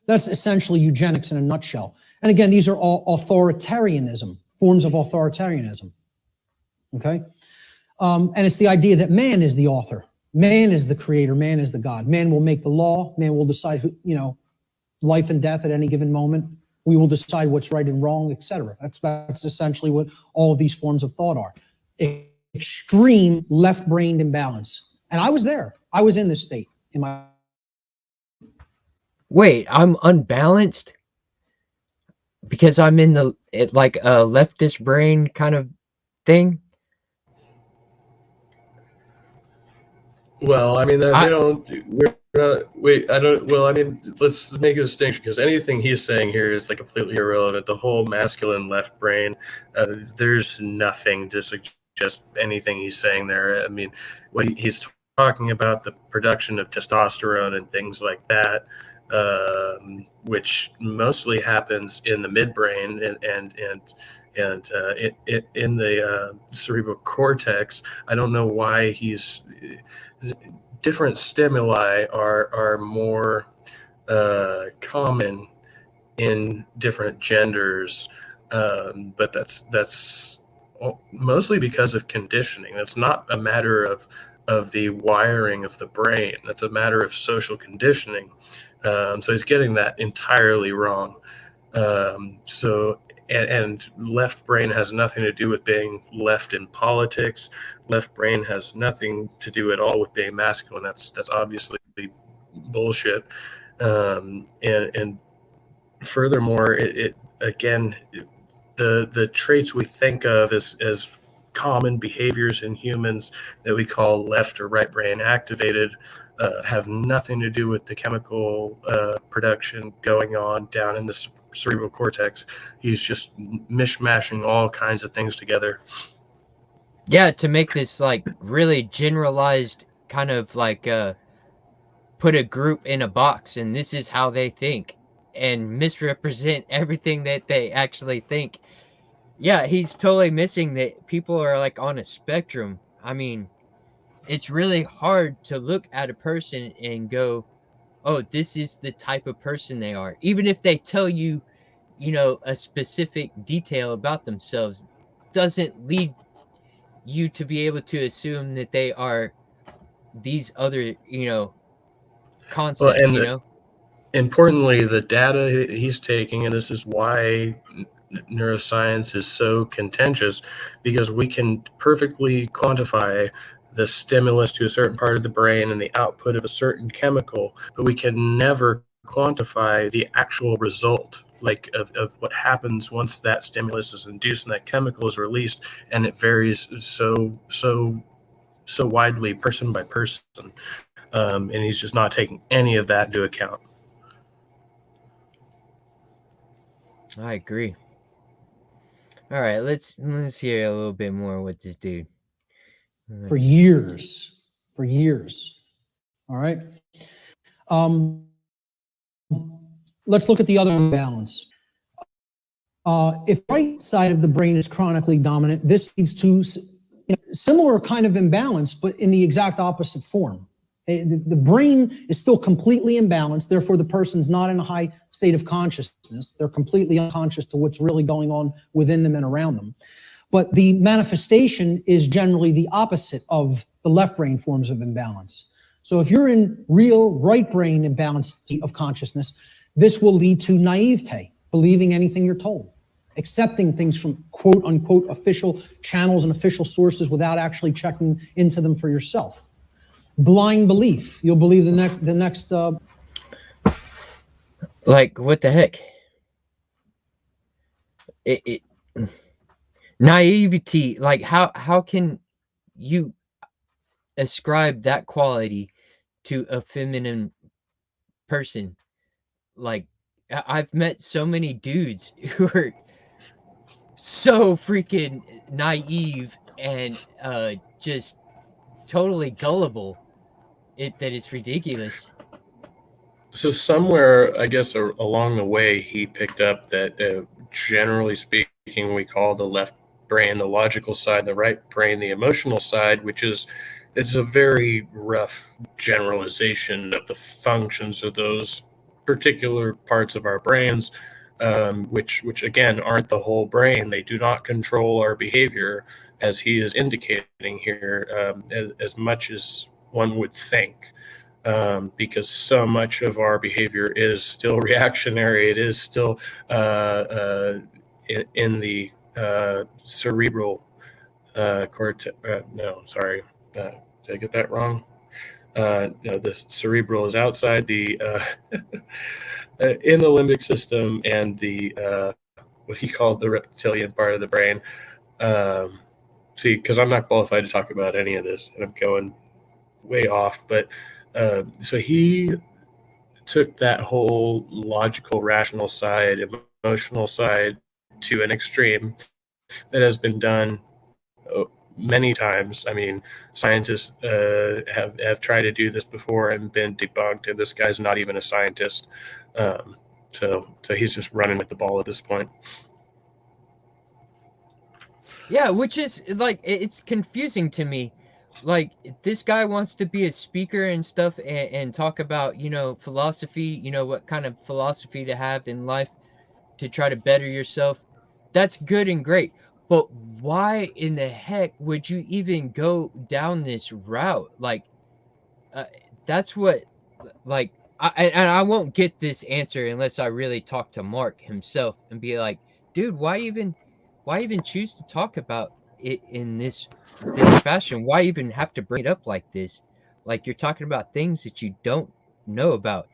That's essentially eugenics in a nutshell. And again, these are all authoritarianism, forms of authoritarianism. Okay? And it's the idea that man is the author. Man is the creator. Man is the God. Man will make the law. Man will decide who, life and death at any given moment. We will decide what's right and wrong, etc. That's essentially what all of these forms of thought are. extreme left-brained imbalance. And I was there. I was in this state in my. Wait, I'm unbalanced because I'm in like a leftist brain kind of thing. Well, I mean, they don't. We're not, wait, I don't. Well, I mean, let's make a distinction because anything he's saying here is like completely irrelevant. The whole masculine left brain, there's nothing to suggest anything he's saying there. I mean, what he's talking about, the production of testosterone and things like that, which mostly happens in the midbrain and in the cerebral cortex. I don't know why he's different stimuli are more common in different genders, but that's mostly because of conditioning. It's not a matter of the wiring of the brain. That's a matter of social conditioning. So he's getting that entirely wrong. And left brain has nothing to do with being left in politics. Left brain has nothing to do at all with being masculine. That's obviously bullshit. And furthermore, it again, the traits we think of as common behaviors in humans that we call left or right brain activated have nothing to do with the chemical production going on down in the cerebral cortex. He's just mishmashing all kinds of things together. Yeah, to make this like really generalized kind of like put a group in a box and this is how they think and misrepresent everything that they actually think. Yeah, he's totally missing that people are like on a spectrum. I mean, it's really hard to look at a person and go, oh, this is the type of person they are. Even if they tell you, a specific detail about themselves, doesn't lead you to be able to assume that they are these other, concepts, Importantly, the data he's taking, and this is why neuroscience is so contentious, because we can perfectly quantify the stimulus to a certain part of the brain and the output of a certain chemical, but we can never quantify the actual result, like of what happens once that stimulus is induced and that chemical is released, and it varies so widely person by person, and he's just not taking any of that into account. I agree. All right, let's hear a little bit more with this dude. For years. All right. Let's look at the other imbalance. If right side of the brain is chronically dominant, this leads to similar kind of imbalance, but in the exact opposite form. The brain is still completely imbalanced, therefore the person's not in a high state of consciousness. They're completely unconscious to what's really going on within them and around them. But the manifestation is generally the opposite of the left brain forms of imbalance. So if you're in real right brain imbalance of consciousness, this will lead to naivete, believing anything you're told, accepting things from quote unquote official channels and official sources without actually checking into them for yourself. Blind belief. You'll believe the next like what the heck? Naivety, like how can you ascribe that quality to a feminine person? Like I've met so many dudes who are so freaking naive and just totally gullible that it's ridiculous. So somewhere, I guess, along the way, he picked up that generally speaking, we call the left brain the logical side, the right brain the emotional side, which is it's a very rough generalization of the functions of those particular parts of our brains, which again aren't the whole brain. They do not control our behavior, as he is indicating here, as much as one would think. Because so much of our behavior is still reactionary. It is still in the cerebral No, sorry, did I get that wrong? The cerebral is outside the in the limbic system, and the what he called the reptilian part of the brain. See, because I'm not qualified to talk about any of this, and I'm going way off, but so he took that whole logical, rational side, emotional side to an extreme that has been done many times. I mean, scientists have tried to do this before and been debunked, and this guy's not even a scientist. So he's just running with the ball at this point. Yeah, which is like it's confusing to me. Like this guy wants to be a speaker and stuff and talk about, philosophy, what kind of philosophy to have in life to try to better yourself. That's good and great. But why in the heck would you even go down this route? Like that's what like I won't get this answer unless I really talk to Mark himself and be like, dude, why even choose to talk about it in this fashion? Why even have to bring it up like this? Like you're talking about things that you don't know about.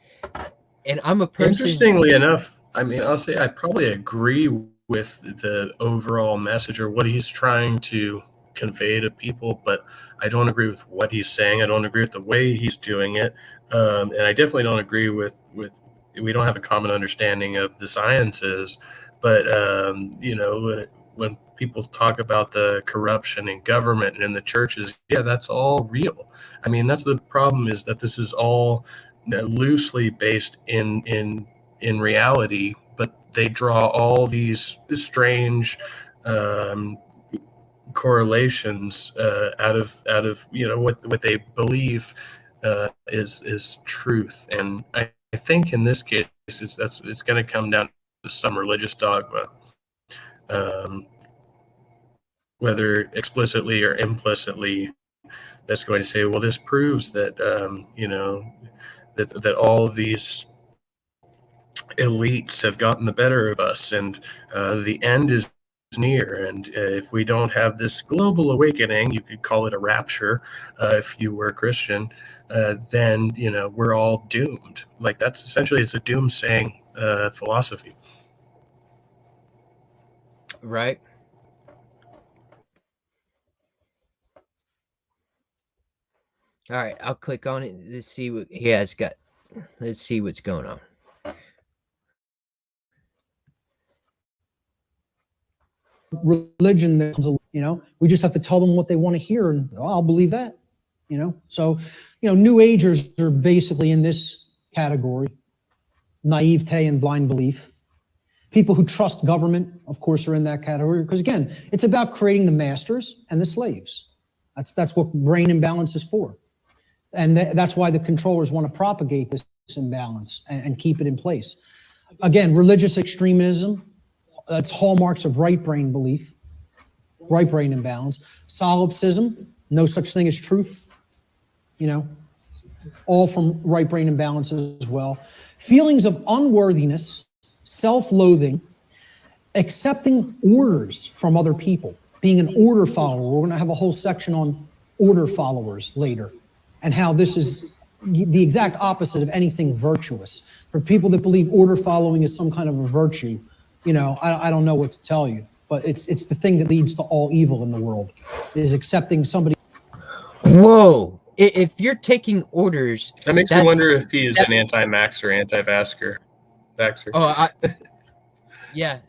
And I'm a person. Interestingly enough, I mean, I'll say I probably agree with the overall message or what he's trying to convey to people, but I don't agree with what he's saying. I don't agree with the way he's doing it, and I definitely don't agree with we don't have a common understanding of the sciences. But when people talk about the corruption in government and in the churches, yeah, that's all real. I mean, that's the problem, is that this is all loosely based in reality, but they draw all these strange correlations out of what they believe is truth. And I think in this case it's going to come down to some religious dogma, whether explicitly or implicitly, that's going to say, well, this proves that that all of these elites have gotten the better of us, and the end is near. And if we don't have this global awakening, you could call it a rapture if you were a Christian, then we're all doomed. Like that's essentially, it's a doomsaying philosophy. Right. All right, I'll click on it. Let's see what he has got. Let's see what's going on. Religion that we just have to tell them what they want to hear, and I'll believe that. So New Agers are basically in this category: naivete and blind belief. People who trust government, of course, are in that category, because again, it's about creating the masters and the slaves. That's what brain imbalance is for. And that's why the controllers want to propagate this imbalance and keep it in place. Again, religious extremism, that's hallmarks of right brain belief, right brain imbalance. Solipsism, no such thing as truth, all from right brain imbalance as well. Feelings of unworthiness, self-loathing, accepting orders from other people, being an order follower. We're going to have a whole section on order followers later, and how this is the exact opposite of anything virtuous. For people that believe order following is some kind of a virtue, I don't know what to tell you, but it's the thing that leads to all evil in the world, is accepting somebody. Whoa. If you're taking orders, that makes me wonder if he is an anti-maxer, anti-vaxxer. Oh, yeah.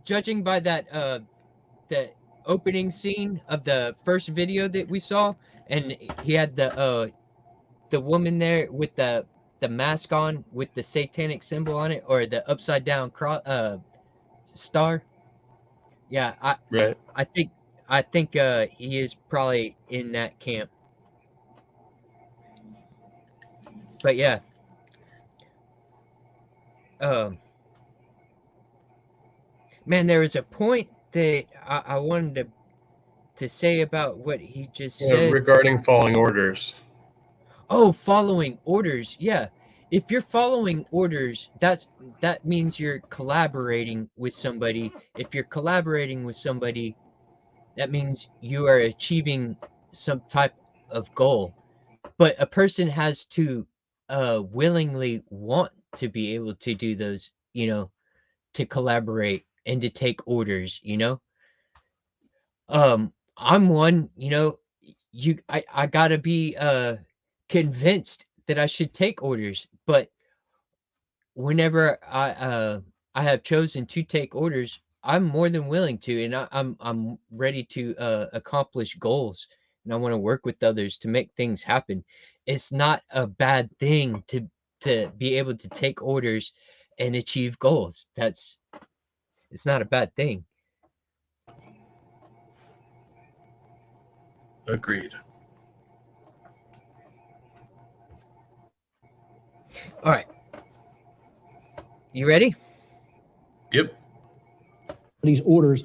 Judging by that, the opening scene of the first video that we saw, and he had the woman there with the mask on with the satanic symbol on it, or the upside down cross star. Yeah, I think he is probably in that camp. But yeah. Man, there was a point that I wanted to say about what he just said regarding following orders. Oh, following orders. Yeah. If you're following orders, that means you're collaborating with somebody. If you're collaborating with somebody, That means you are achieving some type of goal. But a person has to willingly want to be able to do those, to collaborate and to take orders, I'm one, I gotta be convinced that I should take orders, but whenever I have chosen to take orders, I'm more than willing to, and I'm ready to accomplish goals, and I want to work with others to make things happen. It's not a bad thing to be able to take orders and achieve goals. It's not a bad thing. Agreed. All right. You ready? Yep. These orders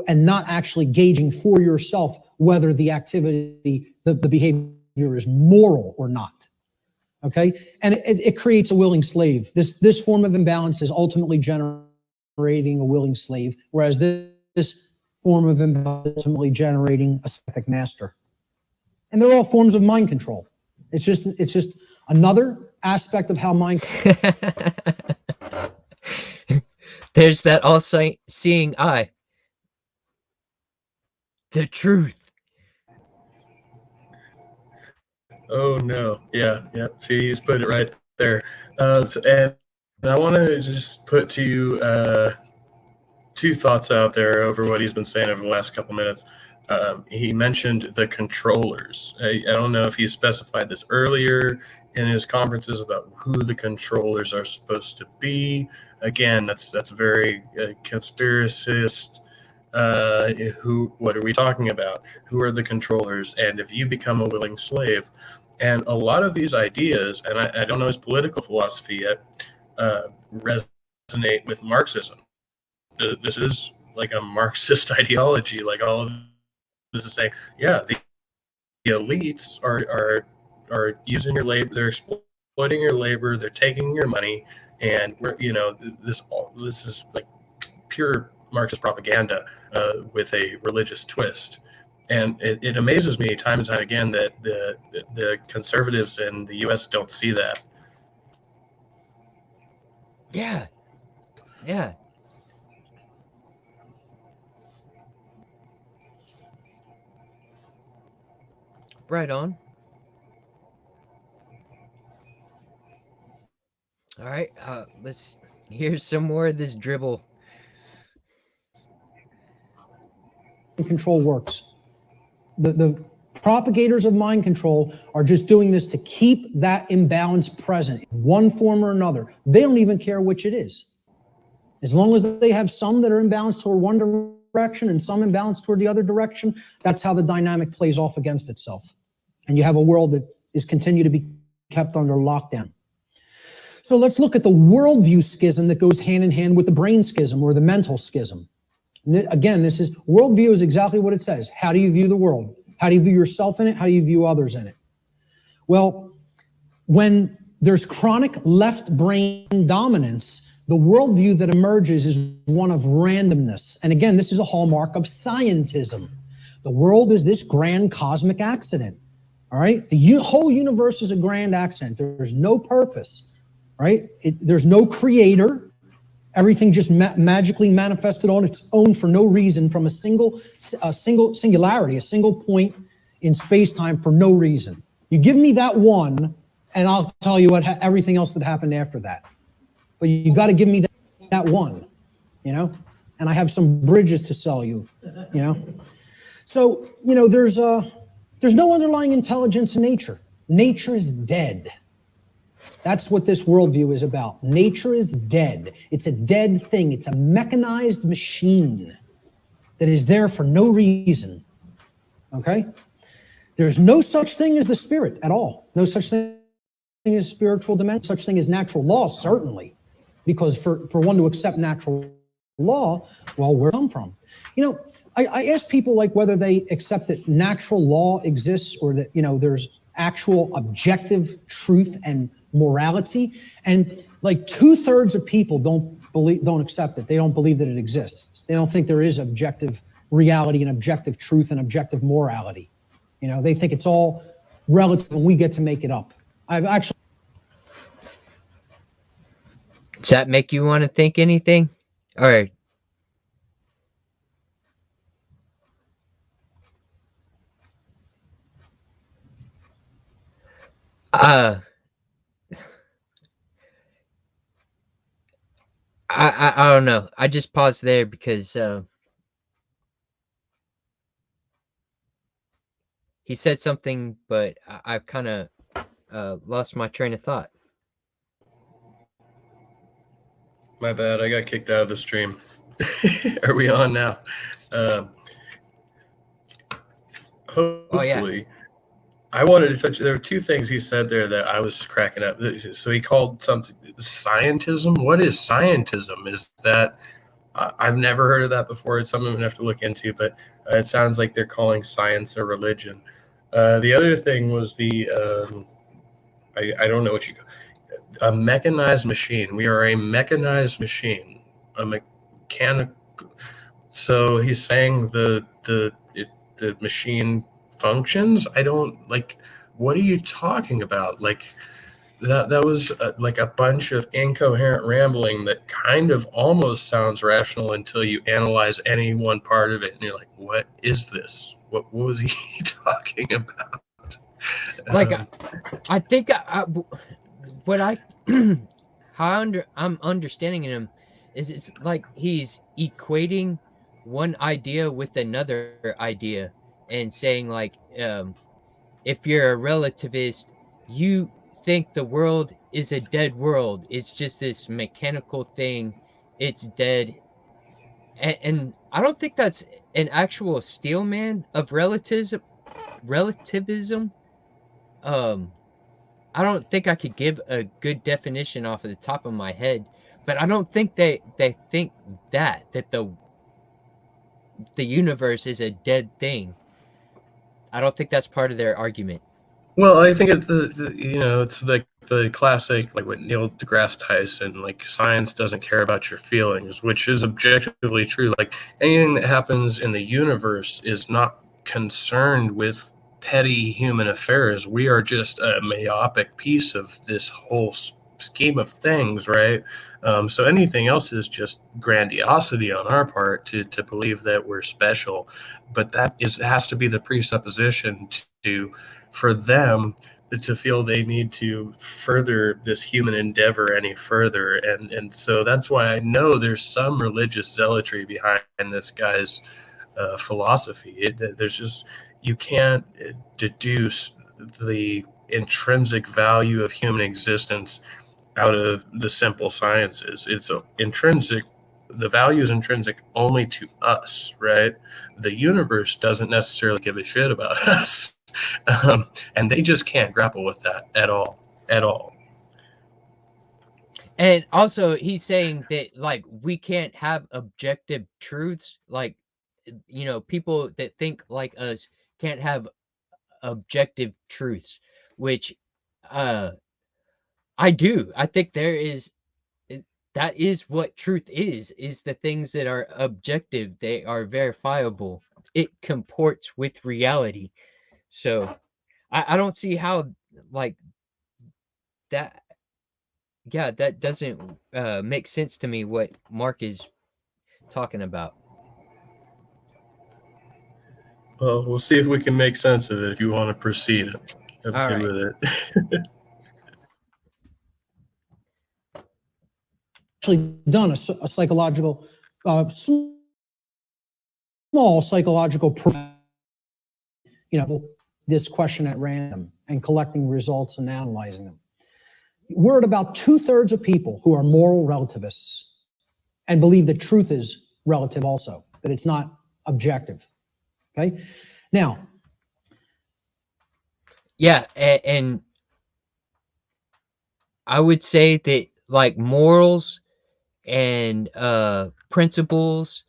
and not actually gauging for yourself whether the activity, the behavior is moral or not. Okay. And it creates a willing slave. This form of imbalance is ultimately generating a willing slave, whereas this form of imbalance is ultimately generating a psychic master. And they're all forms of mind control. It's just another aspect of how mind. There's that all-seeing eye. The truth. Oh no. Yeah. See, he's put it right there. And I want to just put to you two thoughts out there over what he's been saying over the last couple minutes. He mentioned the controllers. I don't know if he specified this earlier in his conferences about who the controllers are supposed to be. Again, that's very conspiracist. What are we talking about? Who are the controllers? And if you become a willing slave, and a lot of these ideas, and I don't know his political philosophy yet, resonate with Marxism. This is like a Marxist ideology. Like all of this is saying, yeah, the elites are using your labor, they're exploiting your labor, they're taking your money, and this is like pure Marxist propaganda with a religious twist. And it amazes me time and time again that the conservatives in the U.S. don't see that. Yeah. Right on. All right, here's some more of this dribble. Control works. The propagators of mind control are just doing this to keep that imbalance present in one form or another. They don't even care which it is. As long as they have some that are imbalanced toward one direction and some imbalanced toward the other direction, that's how the dynamic plays off against itself. And you have a world that is continue to be kept under lockdown. So let's look at the worldview schism that goes hand in hand with the brain schism or the mental schism. Again, this is worldview is exactly what it says. How do you view the world? How do you view yourself in it? How do you view others in it? Well, when there's chronic left brain dominance, the worldview that emerges is one of randomness. And again, this is a hallmark of scientism. The world is this grand cosmic accident. All right. The whole universe is a grand accident. There's no purpose, right? There's no creator. Everything just magically manifested on its own for no reason from a single singularity, a single point in space-time for no reason. You give me that one, and I'll tell you what everything else that happened after that. But you got to give me that one, and I have some bridges to sell you, So, there's no underlying intelligence in nature. Nature is dead. That's what this worldview is about. Nature is dead. It's a dead thing. It's a mechanized machine that is there for no reason. Okay? There's no such thing as the spirit at all. No such thing as spiritual dimension. Such thing as natural law, certainly. Because for one to accept natural law, well, where come from? I ask people like whether they accept that natural law exists or that, there's actual objective truth and morality. And like 2/3 of people don't accept it. They don't believe that it exists. They don't think there is objective reality and objective truth and objective morality. They think it's all relative and we get to make it up. I've actually. Does that make you want to think anything? Or I don't know. I just paused there because he said something, but I kind of lost my train of thought. My bad. I got kicked out of the stream. Are we on now? Hopefully. I wanted to touch. There were two things he said there that I was just cracking up. So he called something scientism. What is scientism? Is that I've never heard of that before. It's something I'm gonna have to look into. But it sounds like they're calling science a religion. The other thing was the I don't know what you a mechanized machine. We are a mechanized machine, a mechanical. So he's saying the machine functions. I don't like. What are you talking about? Like that was like a bunch of incoherent rambling that kind of almost sounds rational until you analyze any one part of it, and you're like, what is this? What was he talking about? Like I think what I how I'm understanding him is it's like he's equating one idea with another idea and saying like if you're a relativist, you think the world is a dead world. It's just this mechanical thing. It's dead. And I don't think that's an actual steel man of relativism. I don't think I could give a good definition off of the top of my head, but I don't think they think that the universe is a dead thing. I don't think that's part of their argument. Well, I think it's it's like the classic, like what Neil deGrasse Tyson, like science doesn't care about your feelings, which is objectively true. Like anything that happens in the universe is not concerned with petty human affairs. We are just a myopic piece of this whole scheme of things, right? So anything else is just grandiosity on our part to believe that we're special. But has to be the presupposition for them to feel they need to further this human endeavor any further. And so that's why I know there's some religious zealotry behind this guy's philosophy. There's just, you can't deduce the intrinsic value of human existence out of the simple sciences. It's intrinsic. The value is intrinsic only to us, right? The universe doesn't necessarily give a shit about us. And they just can't grapple with that at all. And also he's saying that like we can't have objective truths, like people that think like us can't have objective truths, which I do. I think that is what truth is the things that are objective, they are verifiable, it comports with reality. So I don't see how like that. Yeah, that doesn't make sense to me what Mark is talking about. Well, we'll see if we can make sense of it. If you want to proceed, I'm All good right. with it. Actually done a psychological, small psychological, this question at random and collecting results and analyzing them. We're at about 2/3 of people who are moral relativists and believe that truth is relative also, that it's not objective. Okay? Now. Yeah, and I would say that like morals and principles,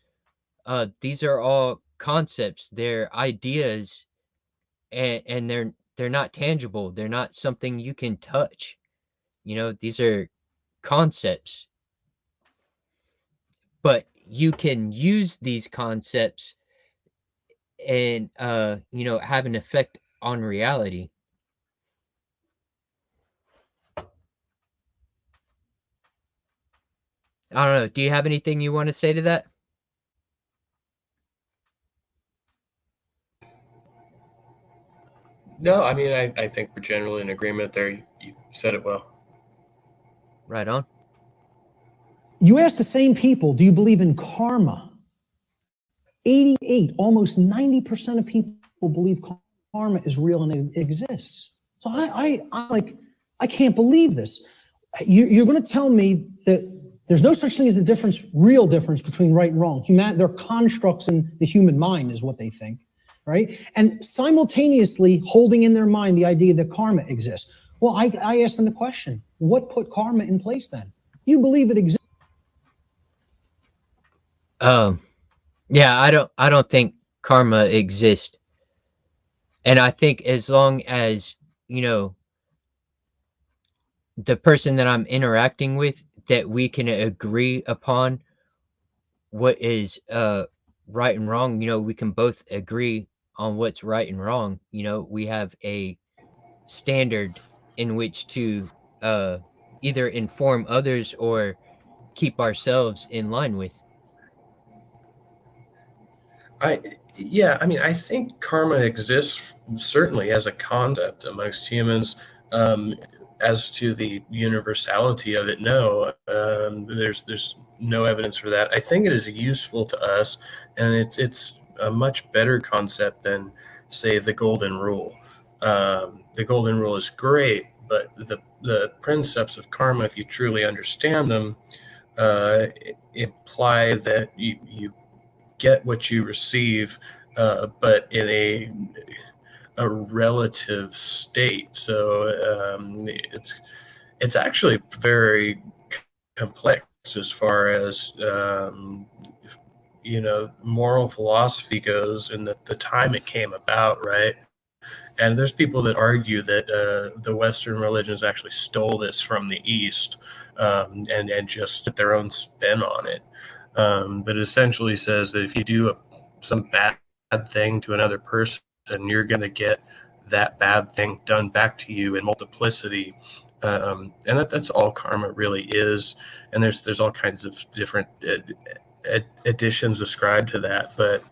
these are all concepts, they're ideas, and they're not tangible, they're not something you can touch. These are concepts, but you can use these concepts and have an effect on reality. I don't know. Do you have anything you want to say to that? No, I mean, I think we're generally in agreement there. You said it well. Right on. You ask the same people, do you believe in karma? 88, almost 90% of people believe karma is real and it exists. So I can't believe this. You're going to tell me that there's no such thing as a real difference between right and wrong. They're constructs in the human mind is what they think, right? And simultaneously holding in their mind the idea that karma exists. Well, I asked them the question, what put karma in place then? You believe it exists. Yeah, I don't think karma exists. And I think as long as, the person that I'm interacting with, that we can agree upon what is right and wrong, we can both agree on what's right and wrong. We have a standard in which to either inform others or keep ourselves in line with. I mean, I think karma exists certainly as a concept amongst humans. As to the universality of it, no, there's no evidence for that. I think it is useful to us, and it's a much better concept than, say, the golden rule. The golden rule is great, but the principes of karma, if you truly understand them, imply that you get what you receive, but in a relative state. So it's actually very complex as far as moral philosophy goes, and the time it came about, right? And there's people that argue that the Western religions actually stole this from the East, and just put their own spin on it. But it essentially says that if you do some bad thing to another person, you're going to get that bad thing done back to you in multiplicity. And that's all karma really is. And there's all kinds of different additions ascribed to that. But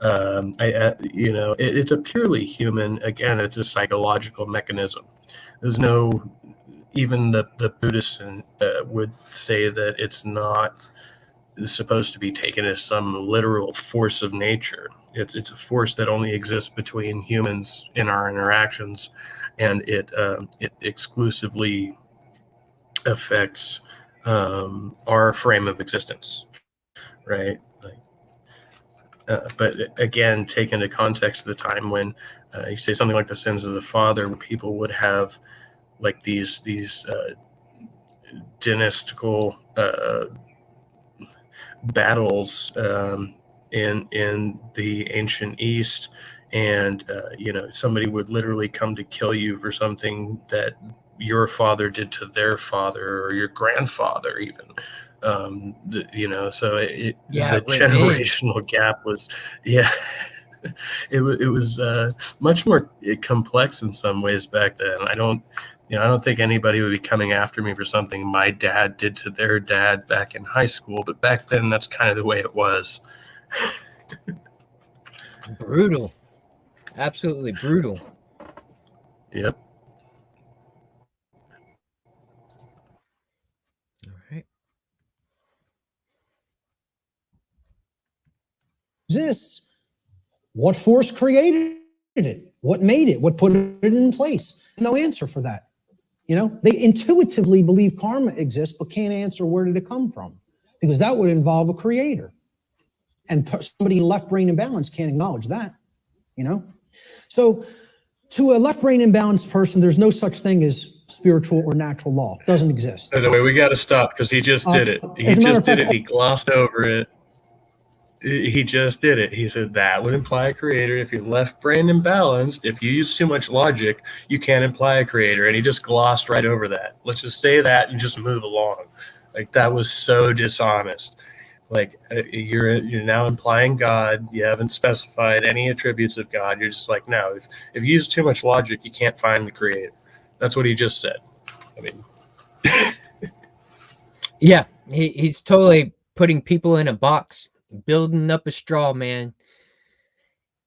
it's a purely human. Again, it's a psychological mechanism. There's no, even the Buddhists would say that it's not supposed to be taken as some literal force of nature. It's a force that only exists between humans in our interactions, and it exclusively affects our frame of existence, right? But again, take into context of the time when you say something like the sins of the father, people would have like these dynastical battles in the ancient East, and somebody would literally come to kill you for something that your father did to their father or your grandfather even. So the generational gap was, it was much more complex in some ways back then. I don't think anybody would be coming after me for something my dad did to their dad back in high school, but back then that's kind of the way it was. Brutal. Absolutely brutal. Yep. All right. Exists. What force created it? What made it? What put it in place? No answer for that. They intuitively believe karma exists, but can't answer where did it come from, because that would involve a creator. And somebody in left brain imbalance can't acknowledge that, So to a left brain imbalanced person, there's no such thing as spiritual or natural law. It doesn't exist. Anyway, we got to stop because he just did it. He glossed over it. He just did it. He said that would imply a creator. If you're left brain imbalanced, if you use too much logic, you can't imply a creator. And he just glossed right over that. Let's just say that and just move along. Like, that was so dishonest. Like you're now implying God. You haven't specified any attributes of God. You're just like, no. If you use too much logic, you can't find the creator. That's what he just said. I mean, Yeah, he's totally putting people in a box, building up a straw man,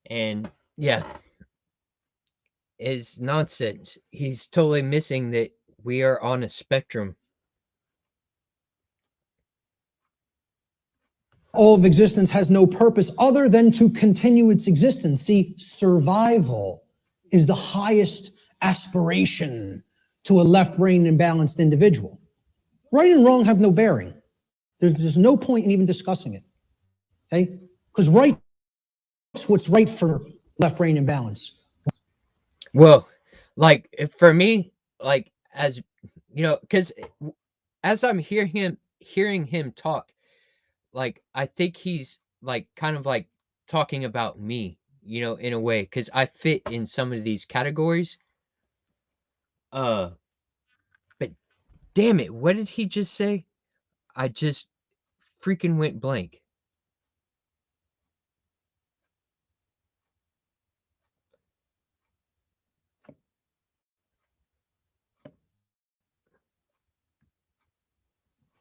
and yeah, it's nonsense. He's totally missing that we are on a spectrum. All of existence has no purpose other than to continue its existence. See, survival is the highest aspiration to a left-brain imbalanced individual. Right and wrong have no bearing. There's no point in even discussing it, okay? Because right's what's right for left-brain imbalance. Well, like for me, like as you know, because as I'm hearing him talk, like I think he's like kind of like talking about me, you know, in a way, because I fit in some of these categories. But damn it, what did he just say? I just freaking went blank.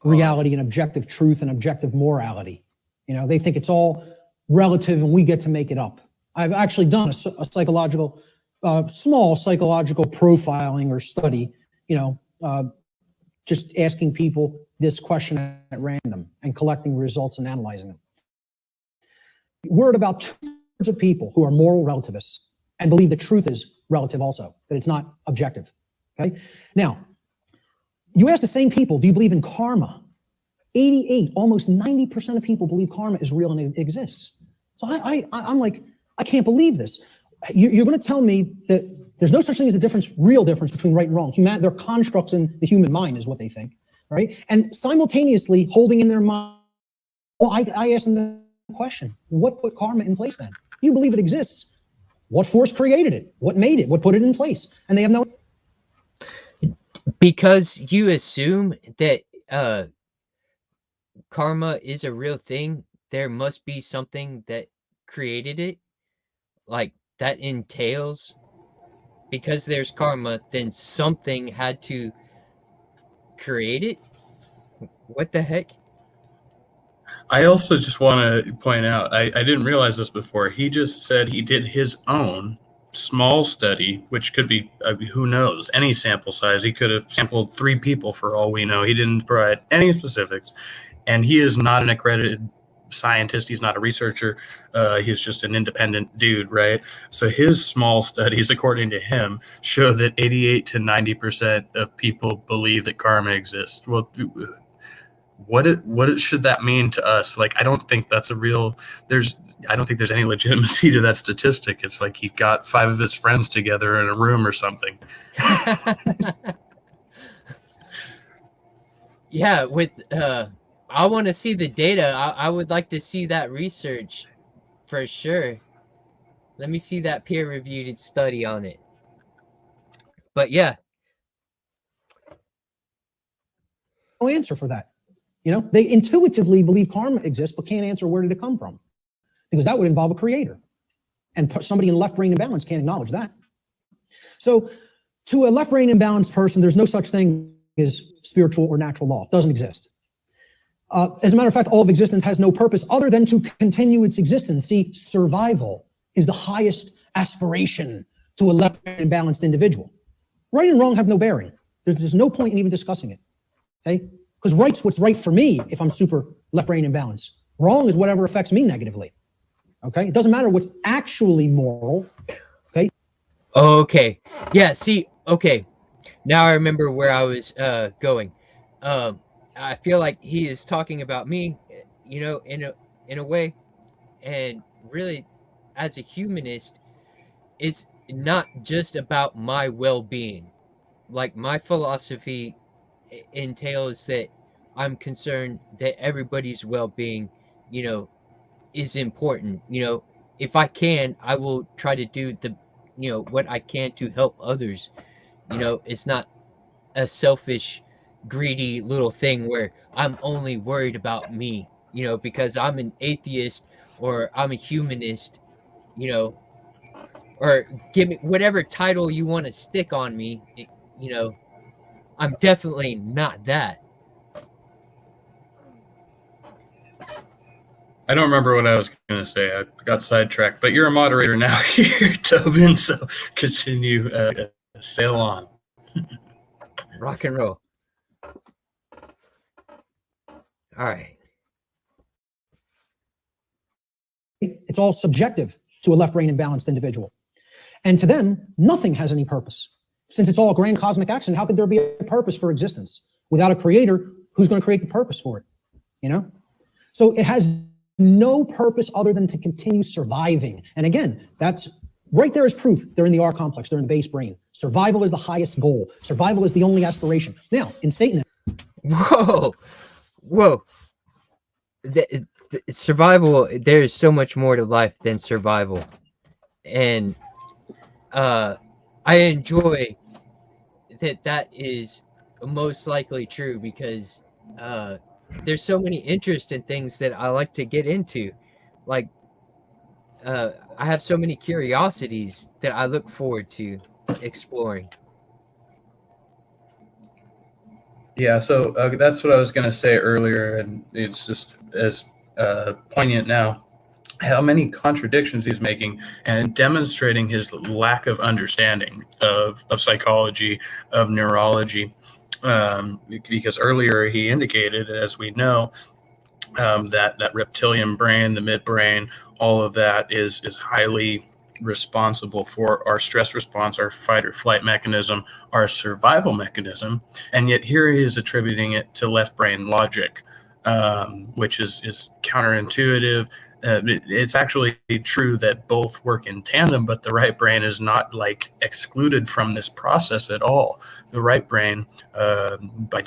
Reality and objective truth and objective morality. You know, they think it's all relative and we get to make it up. I've actually done a psychological, small psychological profiling or study, you know, just asking people this question at random and collecting results and analyzing them. We're at about 2/3 of people who are moral relativists and believe that truth is relative also, that it's not objective. Okay. Now, you ask the same people, do you believe in karma? 88, almost 90% of people believe karma is real and it exists. So I'm like, I can't believe this. You're going to tell me that there's no such thing as a difference, real difference between right and wrong. They're constructs in the human mind is what they think, right? And simultaneously holding in their mind, well, I asked them the question, what put karma in place then? You believe it exists. What force created it? What made it? What put it in place? And they have no... Because you assume that karma is a real thing, there must be something that created it. Like that entails, because there's karma, then something had to create it. What the heck? I also just want to point out, I didn't realize this before. He just said he did his own small study, which could be, who knows, any sample size. He could have sampled 3 people for all we know. He didn't provide any specifics. And he is not an accredited scientist. He's not a researcher. He's just an independent dude, right? So his small studies, according to him, show that 88 to 90% of people believe that karma exists. Well, what should that mean to us? Like, I don't think that's a real, I don't think there's any legitimacy to that statistic. It's like he got 5 of his friends together in a room or something. Yeah, with I want to see the data. I would like to see that research for sure. Let me see that peer-reviewed study on it. But yeah, no answer for that. You know, they intuitively believe karma exists, but can't answer where did it come from, because that would involve a creator. And somebody in left brain imbalance can't acknowledge that. So to a left brain imbalanced person, there's no such thing as spiritual or natural law. It doesn't exist. As a matter of fact, all of existence has no purpose other than to continue its existence. See, survival is the highest aspiration to a left brain imbalanced individual. Right and wrong have no bearing. There's no point in even discussing it. Okay? Because right's what's right for me if I'm super left brain imbalance. Wrong is whatever affects me negatively. Okay? It doesn't matter what's actually moral. Okay? okay. Yeah, see, okay. Now I remember where I was going. I feel like he is talking about me, you know, in a way. And really, as a humanist, it's not just about my well-being. Like, my philosophy entails that I'm concerned that everybody's well-being, you know, is important. You know, if I can, I will try to do what I can to help others. You know, it's not a selfish, greedy little thing where I'm only worried about me. you know, because I'm an atheist or I'm a humanist, you know, or give me whatever title you want to stick on me, you know, I'm definitely not that. I don't remember what I was going to say. I got sidetracked, but you're a moderator now here, Tobin, so continue. Sail on. Rock and roll. All right. It's all subjective to a left-brain imbalanced individual. And to them, nothing has any purpose. Since it's all a grand cosmic accident, how could there be a purpose for existence without a creator who's going to create the purpose for it? You know? So it has no purpose other than to continue surviving. And again, that's right there is proof. They're in the R complex. They're in the base brain. Survival is the highest goal. Survival is the only aspiration. Now, in Satanism. Whoa. Whoa. Survival, there is so much more to life than survival. And I enjoy that is most likely true because there's so many interesting things that I like to get into. Like, I have so many curiosities that I look forward to exploring. Yeah, so that's what I was going to say earlier, and it's just as poignant now. How many contradictions he's making and demonstrating his lack of understanding of psychology, of neurology, because earlier he indicated, as we know, that reptilian brain, the midbrain, all of that is highly responsible for our stress response, our fight or flight mechanism, our survival mechanism, and yet here he is attributing it to left brain logic, which is counterintuitive. It's actually true that both work in tandem, but the right brain is not like excluded from this process at all. The right brain, by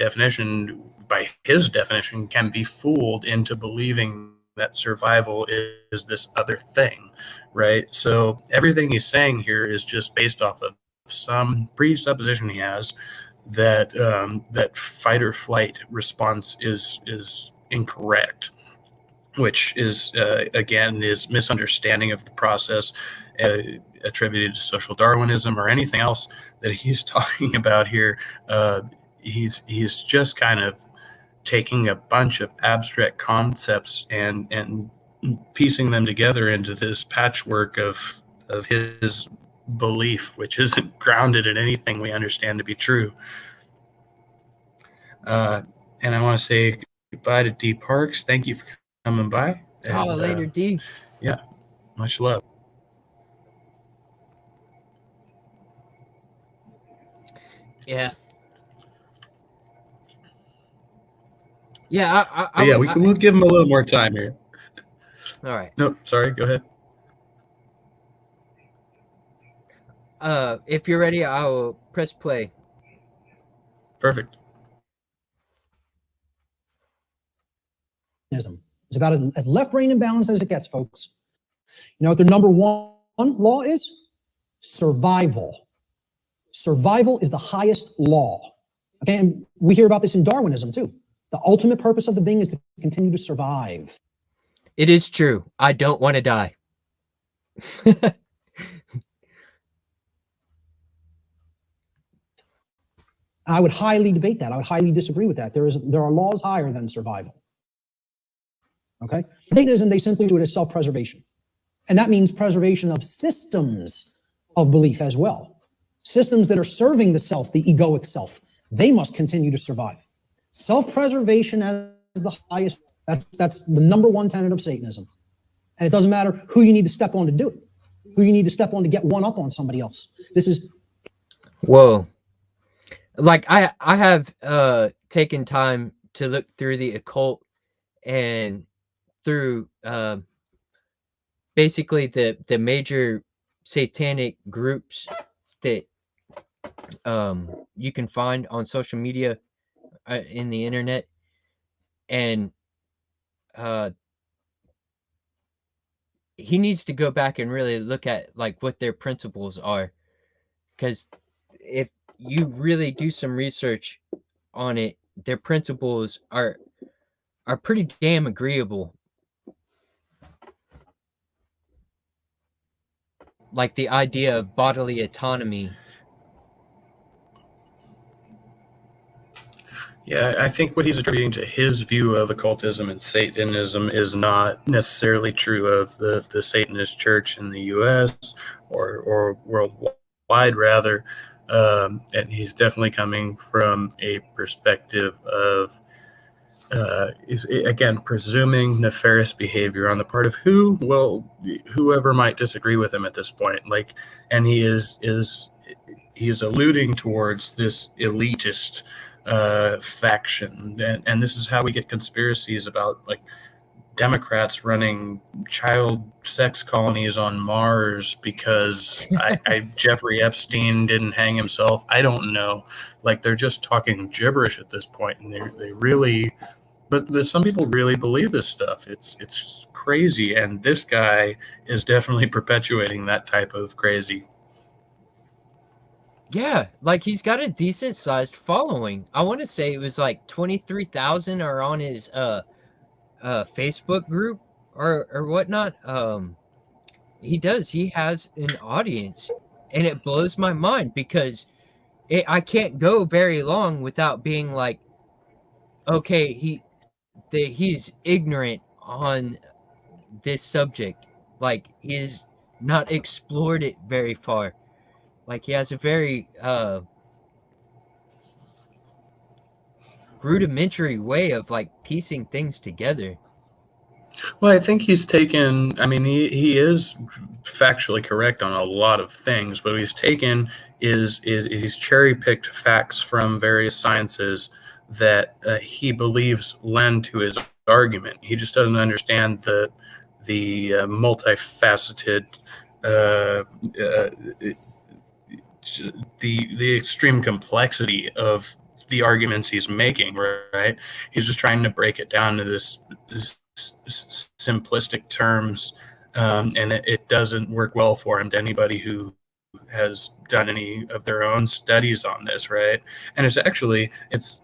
his definition, can be fooled into believing that survival is this other thing, right? So everything he's saying here is just based off of some presupposition he has that that fight or flight response is incorrect, which is again is misunderstanding of the process, attributed to social Darwinism or anything else that he's talking about here. He's just kind of taking a bunch of abstract concepts and piecing them together into this patchwork of his belief, which isn't grounded in anything we understand to be true. And I want to say goodbye to D Parks. Thank you for coming by. And, later, D. Yeah, much love. Yeah. Yeah, we'll give him a little more time here. All right. No, sorry, go ahead. If you're ready, I'll press play. Perfect. It's about as left brain imbalanced as it gets, folks. You know what their number one law is? Survival. Survival is the highest law. Okay, and we hear about this in Darwinism too. The ultimate purpose of the being is to continue to survive. It is true. I don't want to die. I would highly debate that. I would highly disagree with that. There are laws higher than survival. Okay? Satanism, they simply do it as self-preservation. And that means preservation of systems of belief as well. Systems that are serving the self, the egoic self. They must continue to survive. Self-preservation as the highest, that's the number one tenet of Satanism. And it doesn't matter who you need to step on to do it, who you need to step on to get one up on somebody else. This is... Whoa. Like, I have taken time to look through the occult and through basically the major satanic groups that you can find on social media, in the internet, and he needs to go back and really look at like what their principles are, because if you really do some research on it, their principles are are pretty damn agreeable. Like the idea of bodily autonomy. Yeah, I think what he's attributing to his view of occultism and Satanism is not necessarily true of the Satanist church in the U.S. or worldwide, rather. And he's definitely coming from a perspective of, again, presuming nefarious behavior on the part of who? Well, whoever might disagree with him at this point. Like, and he is alluding towards this elitist faction, and this is how we get conspiracies about like Democrats running child sex colonies on Mars because Jeffrey Epstein didn't hang himself. I don't know. Like, they're just talking gibberish at this point, and they really. But some people really believe this stuff. It's crazy, and this guy is definitely perpetuating that type of crazy. Yeah, like he's got a decent sized following. I want to say it was like 23,000 are on his Facebook group or whatnot. He has an audience, and it blows my mind because I can't go very long without being like, okay, he's ignorant on this subject. Like, he's not explored it very far. Like, he has a very rudimentary way of like piecing things together. Well, I think he's taken. I mean, he is factually correct on a lot of things, but what he's taken is he's cherry picked facts from various sciences that he believes lend to his argument. He just doesn't understand the multifaceted, the extreme complexity of the arguments he's making. Right? He's just trying to break it down to this simplistic terms, and it doesn't work well for him. To anybody who has done any of their own studies on this, right? And it's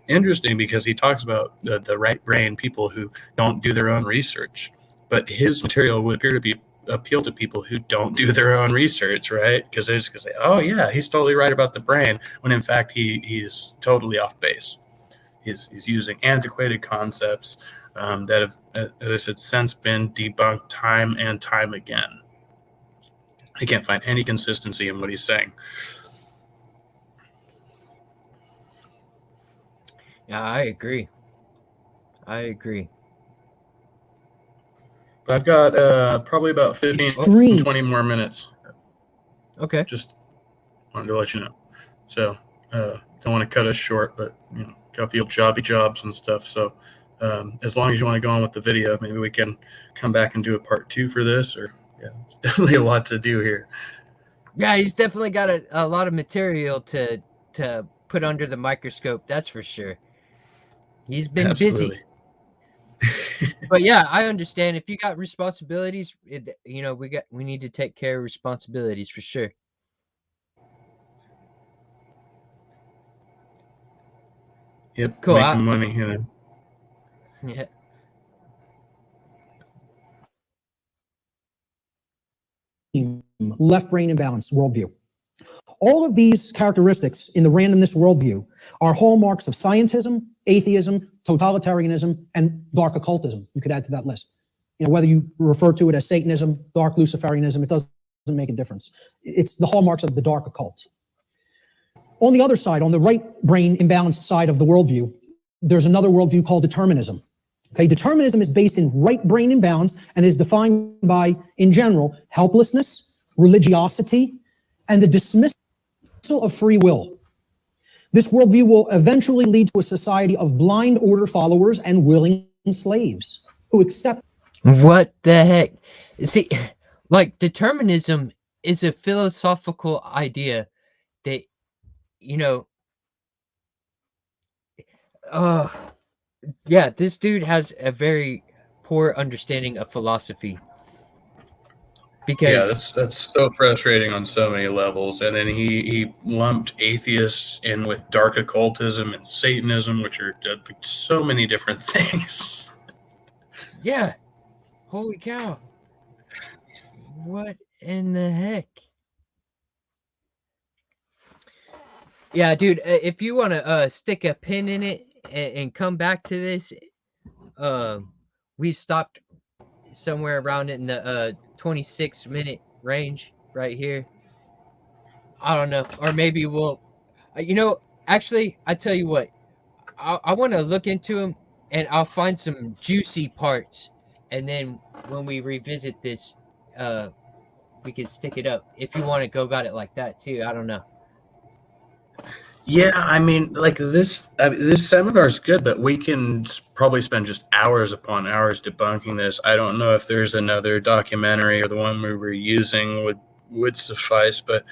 interesting because he talks about the right brain people who don't do their own research, but his material would appear to appeal to people who don't do their own research, right? Because they're just gonna say, oh yeah, he's totally right about the brain, when in fact he's totally off base. He's using antiquated concepts that have, as I said, since been debunked time and time again. I can't find any consistency in what he's saying. Yeah, I agree. But I've got probably about 15, 20 more minutes. Okay. Just wanted to let you know. So don't want to cut us short, but got the old jobs and stuff. So as long as you want to go on with the video, maybe we can come back and do a part 2 for this. Or it's definitely a lot to do here. Yeah, he's definitely got a lot of material to put under the microscope. That's for sure. He's been busy. But yeah, I understand. If you got responsibilities, we need to take care of responsibilities for sure. Yep. Cool. Making money. Yeah. Left brain imbalance worldview. All of these characteristics in the randomness worldview are hallmarks of scientism, atheism, totalitarianism, and dark occultism. You could add to that list. Whether you refer to it as Satanism, dark Luciferianism, it doesn't make a difference. It's the hallmarks of the dark occult. On the other side, on the right brain imbalanced side of the worldview, there's another worldview called determinism. Okay, determinism is based in right brain imbalance and is defined by, in general, helplessness, religiosity, and the dismissal of free will. This worldview will eventually lead to a society of blind order followers and willing slaves who accept. What the heck? See, like, determinism is a philosophical idea that, yeah, this dude has a very poor understanding of philosophy. Because that's so frustrating on so many levels. And then he lumped atheists in with dark occultism and Satanism, which are so many different things. Yeah. Holy cow. What in the heck? Yeah, dude, if you want to stick a pin in it and come back to this, we've stopped somewhere around in the 26-minute range right here. I don't know. Or maybe we'll, actually, I tell you what, I want to look into them and I'll find some juicy parts. And then when we revisit this, we can stick it up. If you want to go about it like that too, I don't know. Yeah, I mean, like this seminar is good, but we can probably spend just hours upon hours debunking this. I don't know if there's another documentary or the one we were using would suffice, but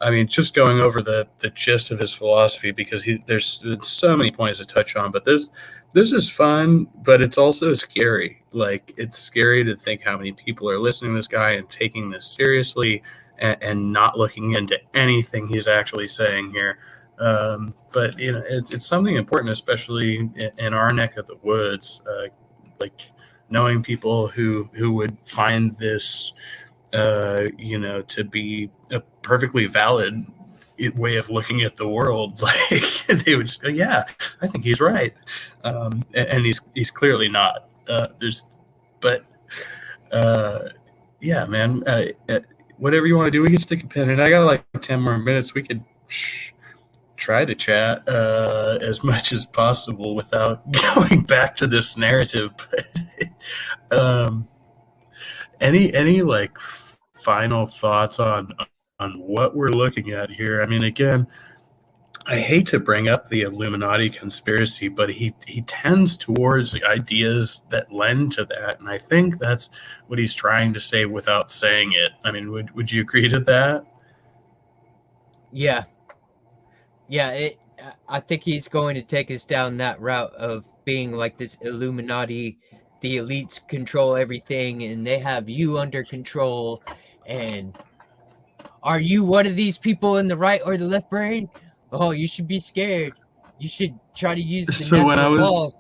I mean, just going over the gist of his philosophy, because there's so many points to touch on. But this is fun, but it's also scary. Like, it's scary to think how many people are listening to this guy and taking this seriously and not looking into anything he's actually saying here. But it's something important, especially in our neck of the woods. Like knowing people who would find this, to be a perfectly valid way of looking at the world. Like, they would just go, "Yeah, I think he's right," and he's clearly not. Yeah, man. Whatever you want to do, we can stick a pin in. I got like 10 more minutes. We could try to chat as much as possible without going back to this narrative. But any like final thoughts on what we're looking at here? I mean, again, I hate to bring up the Illuminati conspiracy, but he tends towards the ideas that lend to that, and I think that's what he's trying to say without saying it. I mean, would you agree to that? Yeah. Yeah, I think he's going to take us down that route of being like this Illuminati, the elites control everything and they have you under control. And are you one of these people in the right or the left brain? Oh, you should be scared. You should try to use the So when natural laws.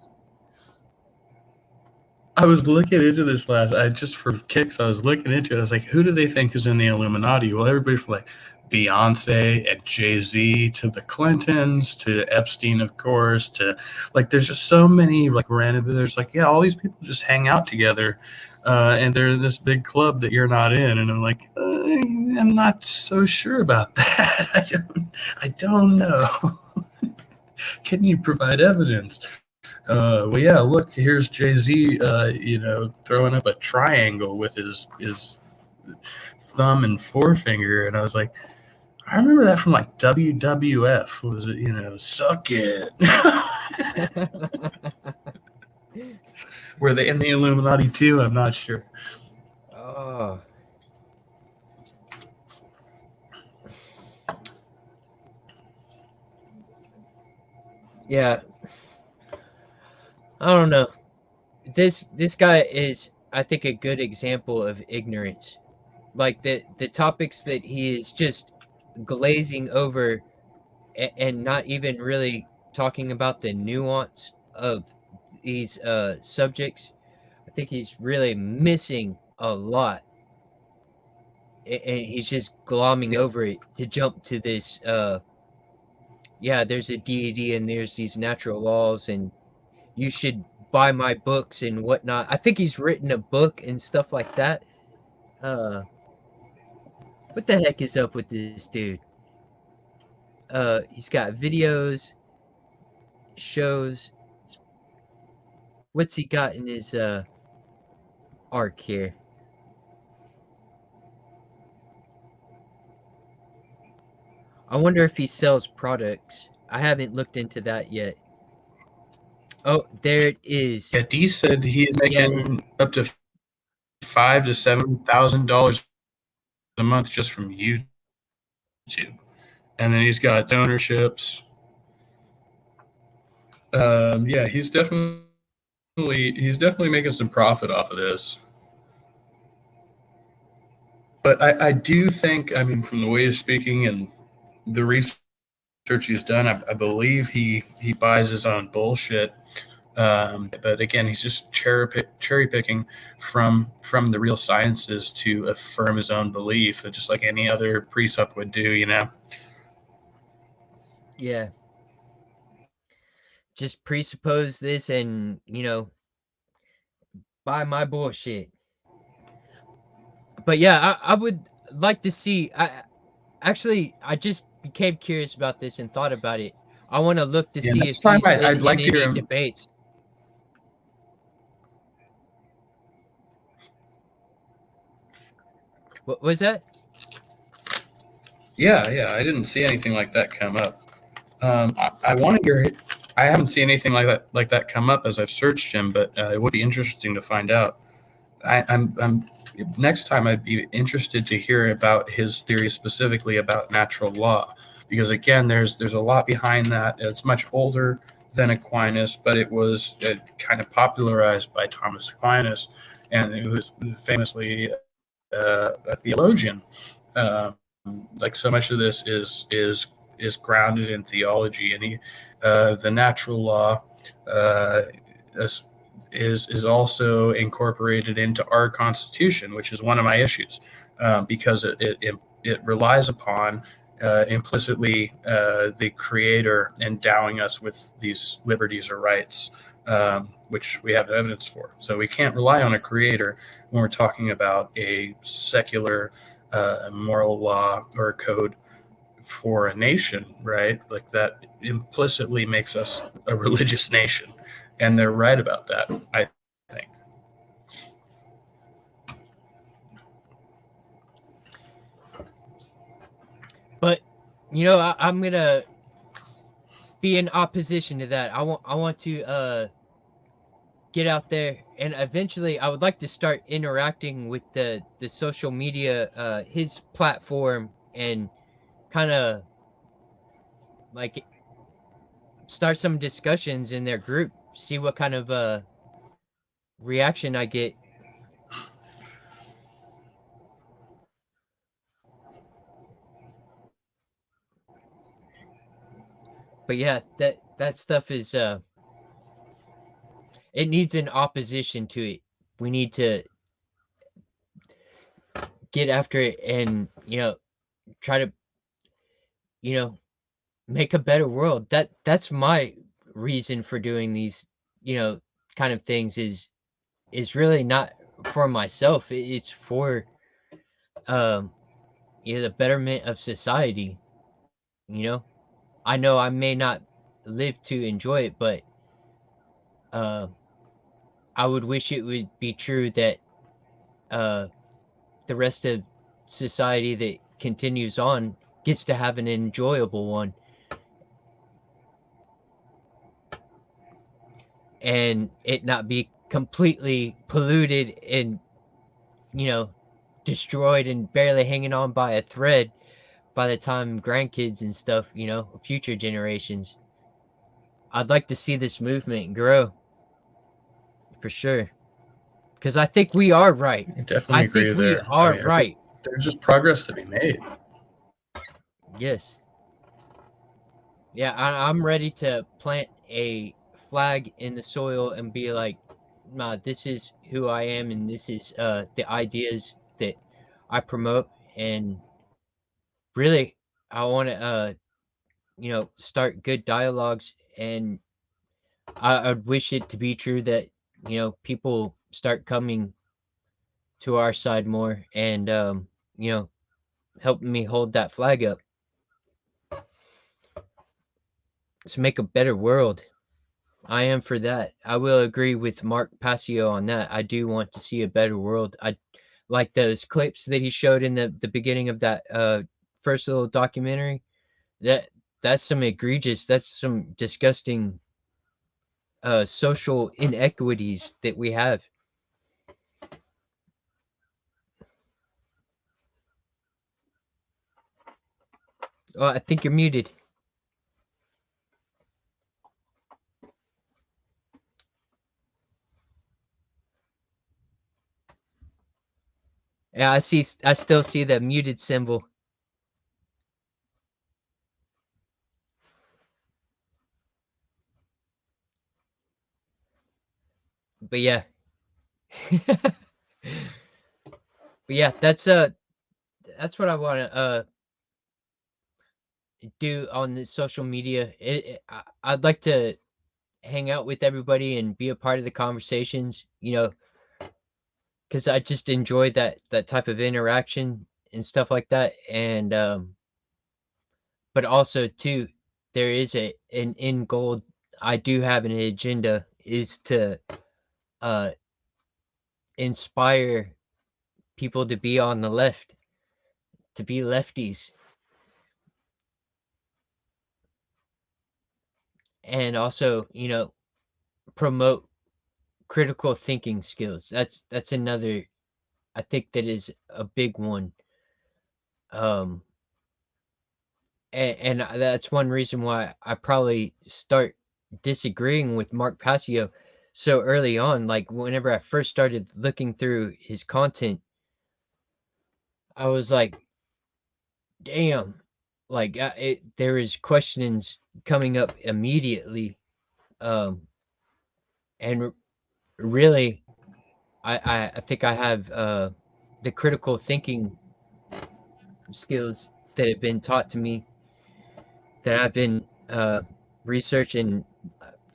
I was looking into this just for kicks, I was looking into it. I was like, who do they think is in the Illuminati? Well, everybody from like Beyonce and Jay-Z to the Clintons to Epstein, of course, to like, there's just so many like random, there's like, yeah, all these people just hang out together. And they're this big club that you're not in. And I'm like, I'm not so sure about that. I don't know. Can you provide evidence? Well, yeah, look, here's Jay-Z, throwing up a triangle with his thumb and forefinger. And I was like, I remember that from like WWF. Was it, suck it? Were they in the Illuminati too? I'm not sure. Oh. Yeah. I don't know. This guy is, I think, a good example of ignorance. Like the topics that he is just glazing over and not even really talking about the nuance of these subjects. I think he's really missing a lot. And he's just glomming over it to jump to this there's a deity and there's these natural laws and you should buy my books and whatnot. I think he's written a book and stuff like that. What the heck is up with this dude? He's got videos, shows. What's he got in his arc here? I wonder if he sells products. I haven't looked into that yet. Oh, there it is. Yeah, D said he's making up to $5,000 to $7,000 a month just from YouTube, and then he's got donorships. Yeah, he's definitely making some profit off of this. But I do think, I mean, from the way he's speaking and the research he's done, I believe he buys his own bullshit. But again, he's just cherry picking from the real sciences to affirm his own belief, just like any other precept would do, you know. Yeah. Just presuppose this and, buy my bullshit. But yeah, I would like to see. I just became curious about this and thought about it. I want to look to Yeah, see next if time he's been I'd like in to hear any him. debates. What was that? Yeah, I didn't see anything like that come up. I want to hear. I haven't seen anything like that come up as I've searched him, but it would be interesting to find out. I'm next time I'd be interested to hear about his theory specifically about natural law, because again, there's a lot behind that. It's much older than Aquinas, but it was kind of popularized by Thomas Aquinas, and it was famously a theologian. Like so much of this is grounded in theology, and the natural law uh, is also incorporated into our Constitution, which is one of my issues, because it relies upon implicitly the Creator endowing us with these liberties or rights, which we have evidence for. So we can't rely on a Creator when we're talking about a secular moral law or a code for a nation, right? Like that implicitly makes us a religious nation, and they're right about that, I think. But I'm gonna be in opposition to that. I want to get out there, and eventually I would like to start interacting with the social media, his platform, and kind of like start some discussions in their group, see what kind of reaction I get. But yeah, that stuff is it needs an opposition to it. We need to get after it and try to you know make a better world. That's my reason for doing these kind of things, is really not for myself. It's for um the betterment of society. you know I know I may not live to enjoy it, but uh I would wish it would be true that uh the rest of society that continues on gets to have an enjoyable one, and it not be completely polluted and you know destroyed and barely hanging on by a thread by the time grandkids and stuff, future generations. I'd like to see this movement grow for sure, because I think we are right. I definitely I think agree we there. I are mean, I think right. there's just progress to be made. Yes. Yeah, I'm ready to plant a flag in the soil and be like, nah, this is who I am, and this is the ideas that I promote, and really I want to start good dialogues, and I'd wish it to be true that people start coming to our side more, and you know helping me hold that flag up to make a better world. I am for that. I will agree with Mark Passio on that. I do want to see a better world. I like those clips that he showed in the beginning of that first little documentary. That's some egregious, that's some disgusting social inequities that we have. Oh, I think you're muted. Yeah, I still see the muted symbol. But yeah. But yeah, that's what I want to do on the social media. I'd like to hang out with everybody and be a part of the conversations, because I just enjoy that type of interaction and stuff like that. And but also too, there is an end goal. I do have an agenda, is to inspire people to be on the left, to be lefties, and also promote critical thinking skills. That's another, I think, that is a big one. um and that's one reason why I probably start disagreeing with Mark Passio so early on. Like, whenever I first started looking through his content, I was like, damn, like, there is questions coming up immediately. And really, I think I have the critical thinking skills that have been taught to me, that I've been researching,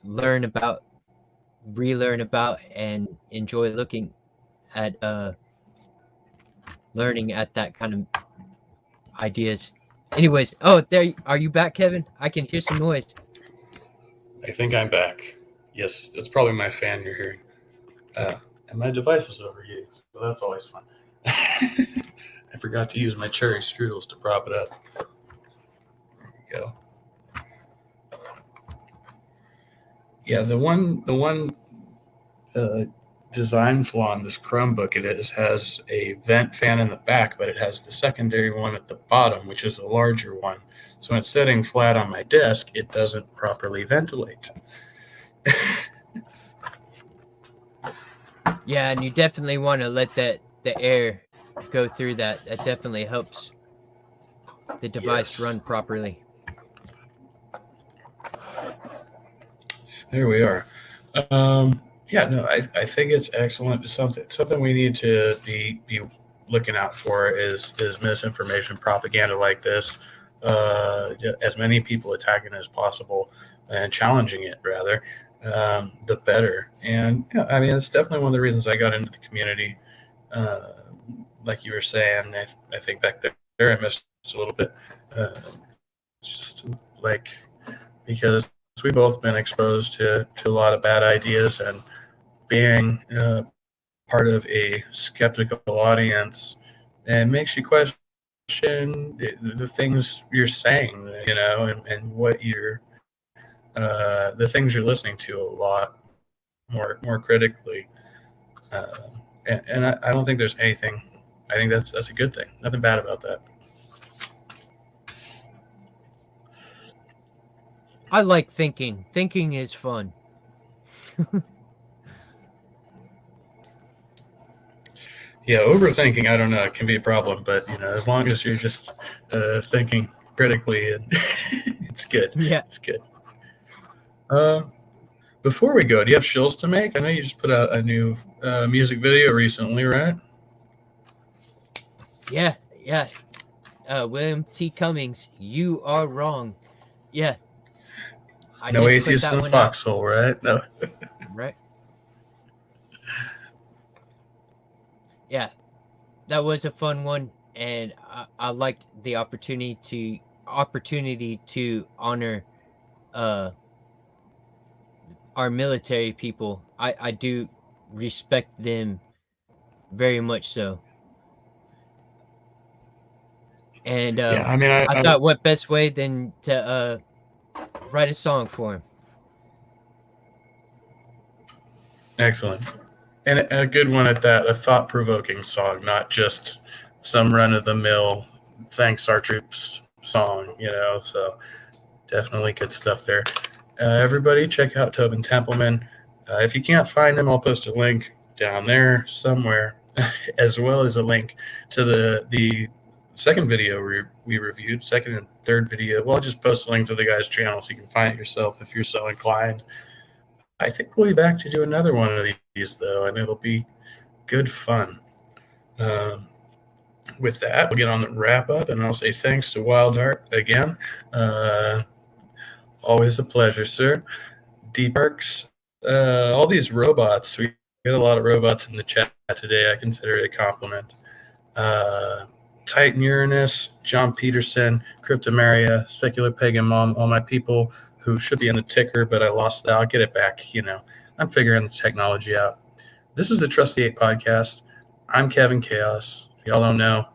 relearn about, and enjoy looking at, learning at that kind of ideas. Anyways, there are you back, Kevin? I can hear some noise. I think I'm back. Yes, it's probably my fan you're hearing. And my device is overheating, so that's always fun. I forgot to use my cherry strudels to prop it up. There we go. Yeah, the one design flaw in this Chromebook has a vent fan in the back, but it has the secondary one at the bottom, which is a larger one. So when it's sitting flat on my desk, it doesn't properly ventilate. Yeah, and you definitely want to let the air go through that. That definitely helps the device run properly. There we are. Yeah, no, I think it's excellent. Something we need to be looking out for is misinformation, propaganda like this. As many people attacking it as possible and challenging it, rather, the better. And I mean, it's definitely one of the reasons I got into the community. Like you were saying, I think back there I missed a little bit. Just like, because we've both been exposed to a lot of bad ideas, and being part of a skeptical audience, and makes you question the things you're saying, and what you're the things you're listening to a lot more critically. And I don't think there's anything. I think that's a good thing. Nothing bad about that. I like thinking. Thinking is fun. Yeah, overthinking, I don't know, it can be a problem, but as long as you're just thinking critically, and it's good. Yeah. It's good. Before we go, do you have shills to make? I know you just put out a new music video recently, right? Yeah. William T. Cummings, you are wrong. Yeah. No atheist in the foxhole, right? No. Right. Yeah, that was a fun one, and I liked the opportunity to honor our military people. I do respect them very much so. And Yeah, I mean, I thought, what best way than to write a song for him. Excellent. And a good one at that, a thought-provoking song, not just some run-of-the-mill thanks our troops song, so definitely good stuff there. Everybody check out Tobin Templeman. If you can't find him, I'll post a link down there somewhere, as well as a link to the second video we reviewed, second and third video. Well, I'll just post a link to the guy's channel so you can find it yourself if you're so inclined. I think we'll be back to do another one of though, and it'll be good fun. With that, we'll get on the wrap up, and I'll say thanks to Wildheart again. Always a pleasure, sir. D-Parks, all these robots. We get a lot of robots in the chat today. I consider it a compliment. Titan Uranus, John Peterson, Cryptomaria, Secular Pagan Mom, all my people who should be in the ticker, but I lost that. I'll get it back. I'm figuring the technology out. This is the Trusty 8 podcast. I'm Kevin Chaos. If y'all don't know,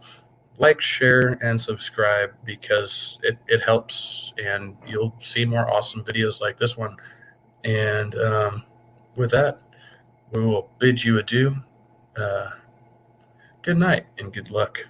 like, share, and subscribe because it helps, and you'll see more awesome videos like this one. And with that, we will bid you adieu. Good night and good luck.